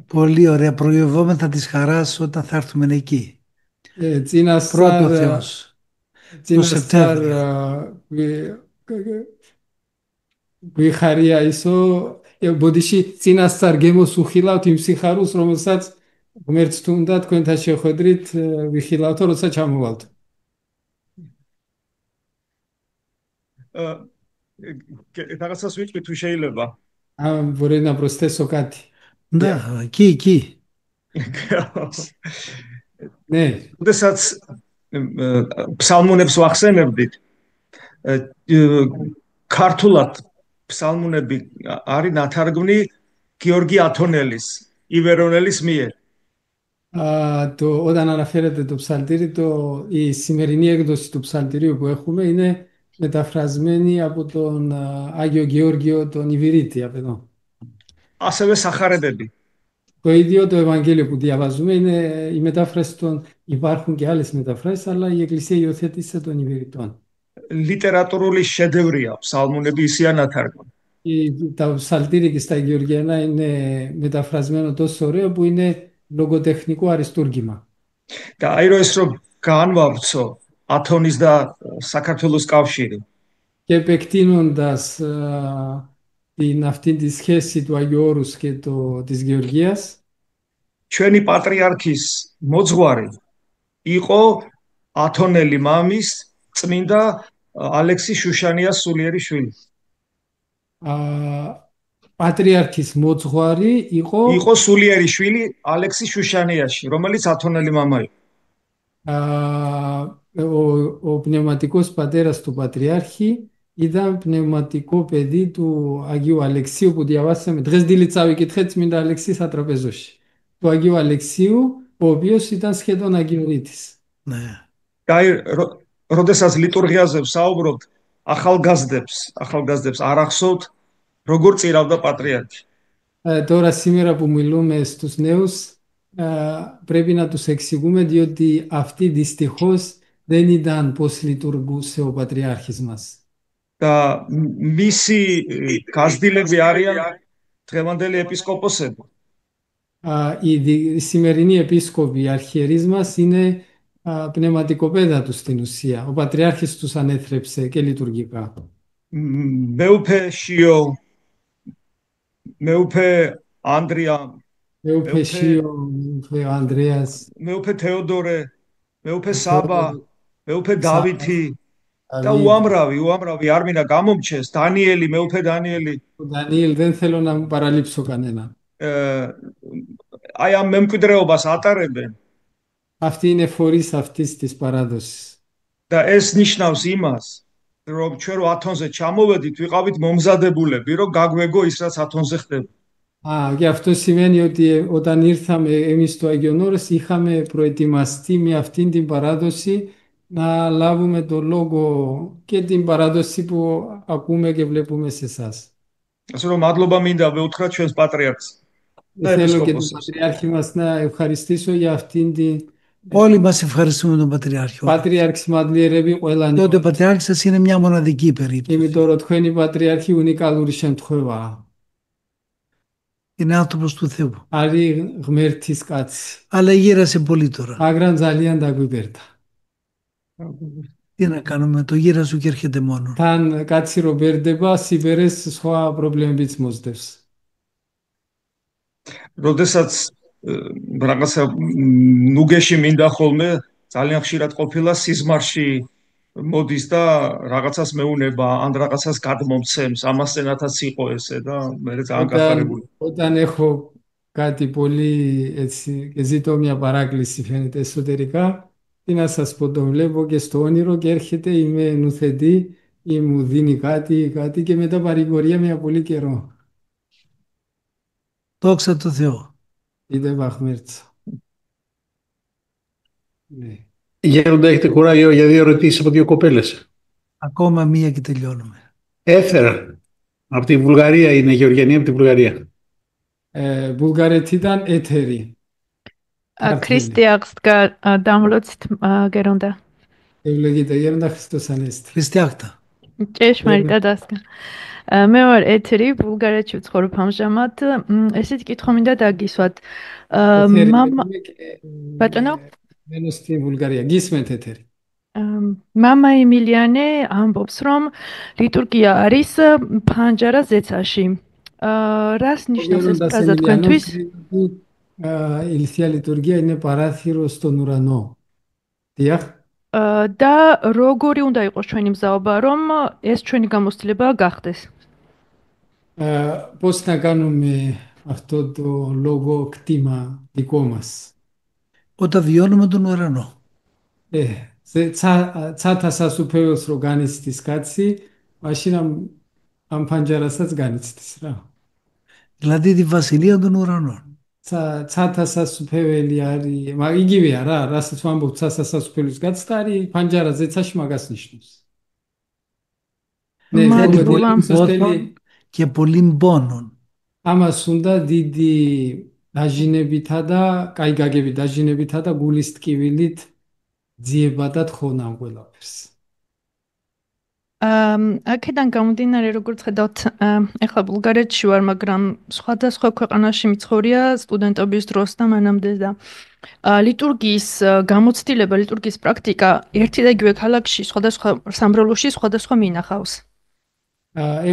Πολύ ωραία. Προϊευόμεθα της χαράς όταν θα έρθουμε εκεί. Πρώτο Θεός. Το Σεπτέμβριο. გვიხარია ისო ბოდიში წინასწარ გემოსუხილავთ იმ სიხარულს რომელსაც ღმერთს თუ უნდა თქვენთან შეხვედრით ვიხილავთო როცა ჩამოვალთ. რაღაცას ვიტყვი თუ შეიძლება. Μπορεί να προσθέσω κάτι. Ναι, εκεί. Ναι. ფსალმუნებს ვახსენებდით, ქართულად ფსალმუნები არის ნათარგმნი გიორგი ათონელის, ივერონელის მიერ. Όταν αναφέρεται το ψαλτήρι, η σημερινή έκδοση του ψαλτηρίου που έχουμε είναι μεταφρασμένη από τον Άγιο Γεώργιο τον Ιβυρίτη από εδώ. ასევე სახარებები. Το ίδιο το Ευαγγέλιο που διαβάζουμε είναι η μετάφραση των... Υπάρχουν και άλλες μεταφράσεις, αλλά η Εκκλησία υιοθέτησε των Ιβυριτών. ლიტერატურული შედევრია ფსალმუნები ისია ნათარგმნი. Τα ψαλτήρια και στα Γεωργιανά είναι μεταφρασμένο τόσο ωραίο που είναι λογοτεχνικό αριστούργημα. და აი რომ ეს რომ განვავრცო ათონის და საქართველოს კავშირი. Και επεκτείνοντας αυτή τη σχέση του Αγίου Όρους και της Γεωργίας, ჩვენი პატრიარქის მოძღვარი იყო ათონელი მამის წმინდა ალექსი შუშანიას სულიერი შვილი. პატრიარქის მოძღვარი იყო სულიერი შვილი ალექსი შუშანიაში, რომელიც ათონელი მამა იყო. Ο πνευματικός πατέρας του Πατριάρχη ήταν πνευματικό παιδί του Αγίου Αλεξίου που διαβάσαμε. Დღეს დილიცάβη και τχέτς μην τα Αλεξής θα τραπεζώσει. Του Αγίου Αλεξίου, ο οποίος ήταν σχεδόν αγιορείτης. Ναι. როდესაც ლიტურგიაზე ვსაუბრობთ, ახალგაზრდებს არ ახსოვთ, როგორ წირავდა πατριάρχი. Τώρα σήμερα που μιλούμε στους νέους, πρέπει να τους εξηγούμε, διότι αυτοί δυστυχώς δεν ήταν πώς λειτουργούσε ο Πατριάρχης μας. და მისი გაზრდილები არიან დღევანდელი ეპისკოპოსები. Οι σημερινοί επίσκοποι, οι αρχιερείς μας είναι πνευματικοπαίδα τους στην ουσία. Ο Πατριάρχης τους ανέθρεψε και λειτουργικά. მეუფე შიო, მეუფე ანდრია, მეუფე შიო, მეუფე ანდრეას, მეუფე თეოდორე, მეუფე საბა, მეუფე დავითი და უამრავი არ მინდა გამომჩეს, დანიელი, მეუფე დანიელი. Daniel, δεν θέλω να παραλείψω κανένα. აი ამ მემკვიდრეობას ატარებენ. Αυτή είναι φορείς αυτής της παράδοσης. და ეს ნიშნავს იმას, რომ ჩვენ რო ათონზე ჩამოვედით, ვიყავით მომზადებულები, რომ გაგვეგო ის, რაც ათონზე ხდება. Και αυτό σημαίνει ότι όταν ήρθαμε εμείς στο Άγιον Όρος, είχαμε προετοιμαστεί με αυτήν την παράδοση να λάβουμε το λόγο και την παράδοση που ακούμε και βλέπουμε σε εσάς. ასე რომ მადლობა მინდა ვეუთხრათ ჩვენს პატრიარქს. Θέλω και τον Πατριάρχη μας να ευχαριστήσω για αυτήν την... Όλοι μας ευχαριστούμε τον Πατριάρχη. Πατριάρχης μαντλιερεύει ყველანი. Τότε ο Πατριάρχης σας είναι μια μοναδική περίπτωση. Იმიტომ თქვენი Πατριάρχη უნიკალური შემთხვევაა. Είναι άνθρωπος του Θεού. Არის ღმერთის კაცი. Αλλά γύρασε πολύ τώρα. მაგრამ ძალიან დაგვიბერდა. Τι να κάνουμε, το γύρα σου και έρχεται μόνο. თან კაცი რო ბერდება, სიბერეს სხვა პრობლემებიც მოსდევს. როდესაც რაღაცა ნუგეში მინდა ხოლმე, ძალიან ხშირად ყოფილა სიზმარში მოდის და რაღაცას მეუნება, ან რაღაცას გადმომცემს, ამასთანაც იყო ესე და მე ძალიან გახარებული. Όταν έχω κάτι πολύ έτσι και ζητώ μια παράκληση φαίνεται εσωτερικά, τι να σας πω, τον βλέπω και στο όνειρο και έρχεται, είμαι νουθετή ή μου δίνει κάτι και μετά παρηγορία για πολύ καιρό. Δόξα τω Θεώ. Είτε βαχμέρτσα. Γέροντα, έχετε κουράγιο για 2 ερωτήσεις από 2 κοπέλες. Ακόμα μία και τελειώνουμε. Έθερα, από τη Βουλγαρία είναι, Γεωργιανή από τη Βουλγαρία. Βουλγαρეთიდან ეთერი. Քրիստիակստկա դամլոցით գերոնდა։ Ευλογείται Γέροντα Χριστός Ανέστη. Χριστιάχτα. Ჭեշմարիտ դասկա։ მე ვარ ეთერი ბულგარეთში ვცხოვრობ ამჟამად. ესეთი კითხვა მინდა დაგისვათ. მამა ბატონო μένω στη Βουλγαρία. გისმენთ ეთერი. მამა ემილიანე ამბობს, რომ ლიტურგია არის ფანჯარა ზეცაში. რას ნიშნავს ეს ფრაზა თქვენთვის? Η Θεία Λειτουργία είναι παράθυρο στον ουρανό. Διახ. და როგორი უნდა იყოს ჩვენი მზაობა, რომ ეს ჩვენი გამოცდილება გახდეს? Πώς να κάνουμε αυτό το λόγο κτήμα δικό μας? Όταν βιώνουμε τον ουρανό. ცათა სასუფეველს რო განიცდის კაცი, მაშინ ამ ფანჯარასაც განიცდის რა. Δηλαδή τη βασιλεία των ουρανών. ცათა სასუფეველი არის, იგივეა რა, რასაც ვამბობ ცათა სასუფეველის გაცდა არის ფანჯარა ზეცაში მაგას ნიშნავს. και πολλήν πόνων. ამას უნდა დიდი დაჟინებითა და კაი გაგებით დაჟინებითა და გულის ტკივილით ძიება და თხონა ამ ყველაფერს. აქედან გამომდინარე, როგორც ხედავთ, ეხლა ბულგარეთში ვარ, მაგრამ სხვადასხვა ქვეყანაში მიცხოვრია სტუდენტობის დროს და მანამდე და ლიტურგიის გამოცდილება, ლიტურგიის პრაქტიკა ერთი და იგივე ქალაქში, სხვადასხვა სამრევლოში სხვადასხვა მინახავს.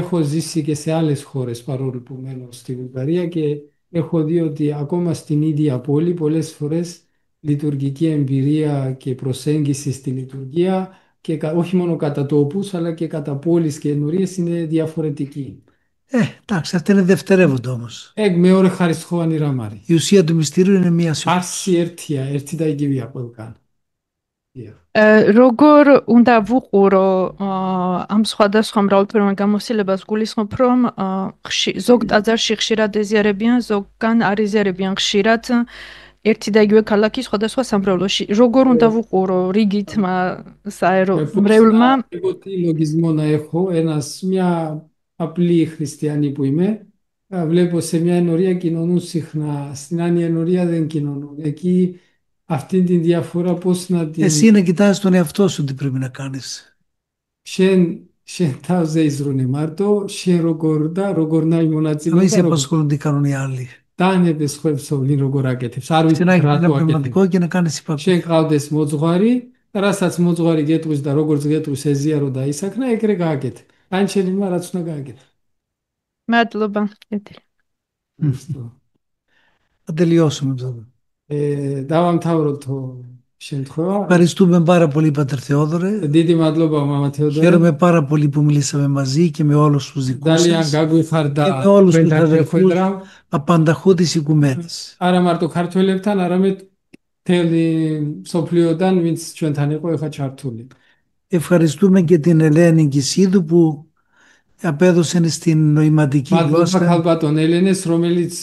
Έχω ζήσει και σε άλλες χώρες παρόλο που μένω στη Βουλγαρία και έχω δει ότι ακόμα στην ίδια πόλη πολλές φορές λειτουργική εμπειρία και προσέγγιση στη λειτουργία και όχι μόνο κατά τόπους αλλά και κατά πόλεις και ενορίες είναι διαφορετική. Εντάξει, αυτά είναι δευτερεύοντα όμως. Με ώρα χαρισχόβανη ραμάρι. Η ουσία του μυστήριου είναι μία σου. Άρση έρθια, έρθει τα იგივία που έκανε. როგორ უნდა ვუყურო ამ სხვადასხვა მრავალფეროვან გამოცდილებას გულისხმობ რომ ზოგ ტაძარში ხშირად ეზიარებიან, ზოგგან არ ეზიარებიან ხშირად ერთი და იგივე ქალაქის სხვადასხვა სამრევლოში. როგორ უნდა ვუყურო რიგითმა საერო მრევლმა? Λογισμό να έχω μια απλή χριστιανή που είμαι. Βλέπω σε μια ενορία κοινωνούν συχνά, στην άλλη ενορία δεν κοινωνούν. Εκεί αυτή την διαφορά πώς να την... Εσύ να κοιτάζεις τον εαυτό σου τι πρέπει να κάνεις. Σεν τάουζε εις Μάρτο, σεν ρογορδά, ρογορνά η μονατσίλα. Μην σε απασχολούν τι κάνουν οι άλλοι. Τάνε πεσχόλεψο λιν ρογοράκετες. Και να έχεις ένα πνευματικό και να κάνεις υπακού. Σεν καύδες μοτσγάρι, ράσατς μοτσγάρι γέτρους და როგორც გეტყვის ეზიარო და ისაქნა ეგრე გააკეთე. ან შეიძლება რაც უნდა გააკეთე. მადლობა. Θα τελειώσουμε τώρα. დავამთავროთ το შემთხვევა. Ευχαριστούμε πάρα πολύ, Πατέρ Θεόδωρε. Დიდი μადლობა, Μάμα Θεόδωρε. Χαίρομαι πάρα πολύ που μιλήσαμε μαζί και με όλους τους δικούς σας και με όλους τους αδερφούς απανταχού της οικουμένης. Άρα მარტო ქართველებთან, არამედ მთელი სოფლიოდან, ვინც ჩვენთან იყო ეხა ჩართული. Ευχαριστούμε και την Ελένη Κισίδου που απέδωσαν στην νοηματική γλώσσα. Μადლობა ქალბატონ ელენეს, რომელიც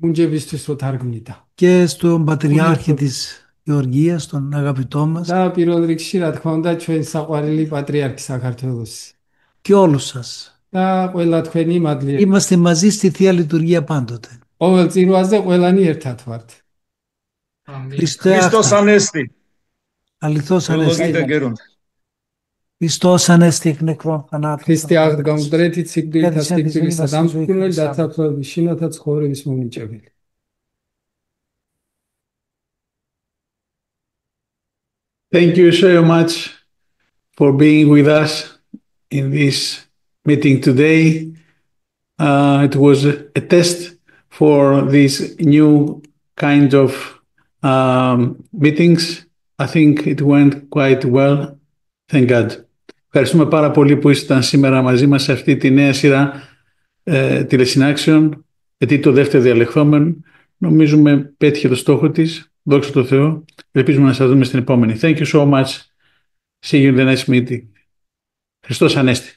მუნჯებისთვის რო თარგმნიდა. Και στον Πατριάρχη της Γεωργίας, τον αγαπητό μας. და პირველ რიგში, რა თქმა უნდა, ჩვენ საყვარელი πατριάρχη საქართველოს. Και όλους σας. და ყველა თქვენი მადლიერება. Είμαστε μαζί στη Θεία Λειτουργία πάντοτε. ყოველ წირვაზე ყველანი ერთად ვართ. Χριστός Ανέστη. Αληθώς Ανέστη. Χριστός Ανέστη εκ νεκρών θανάτων. Χριστέ აღდგა მკვდრეთით სიკვდილით სიკვდილისა დამსხვრელი დათაფლობის შინათა ცხოვრების მომიჭებელი. Thank you so much for being with us in this meeting today. It was a test for these new kind of meetings. I think it went quite well. Thank God. Ευχαριστούμε πάρα πολύ που ήσασταν σήμερα μαζί μας σε αυτή τη νέα σειρά τηλεσυνάξεων, γιατί το δεύτερο διαλεχθόμενο νομίζουμε πέτυχε το στόχο της. Δόξα τω Θεώ. Ελπίζουμε να σας δούμε στην επόμενη. Thank you so much. See you in the next meeting. Χριστός Ανέστη.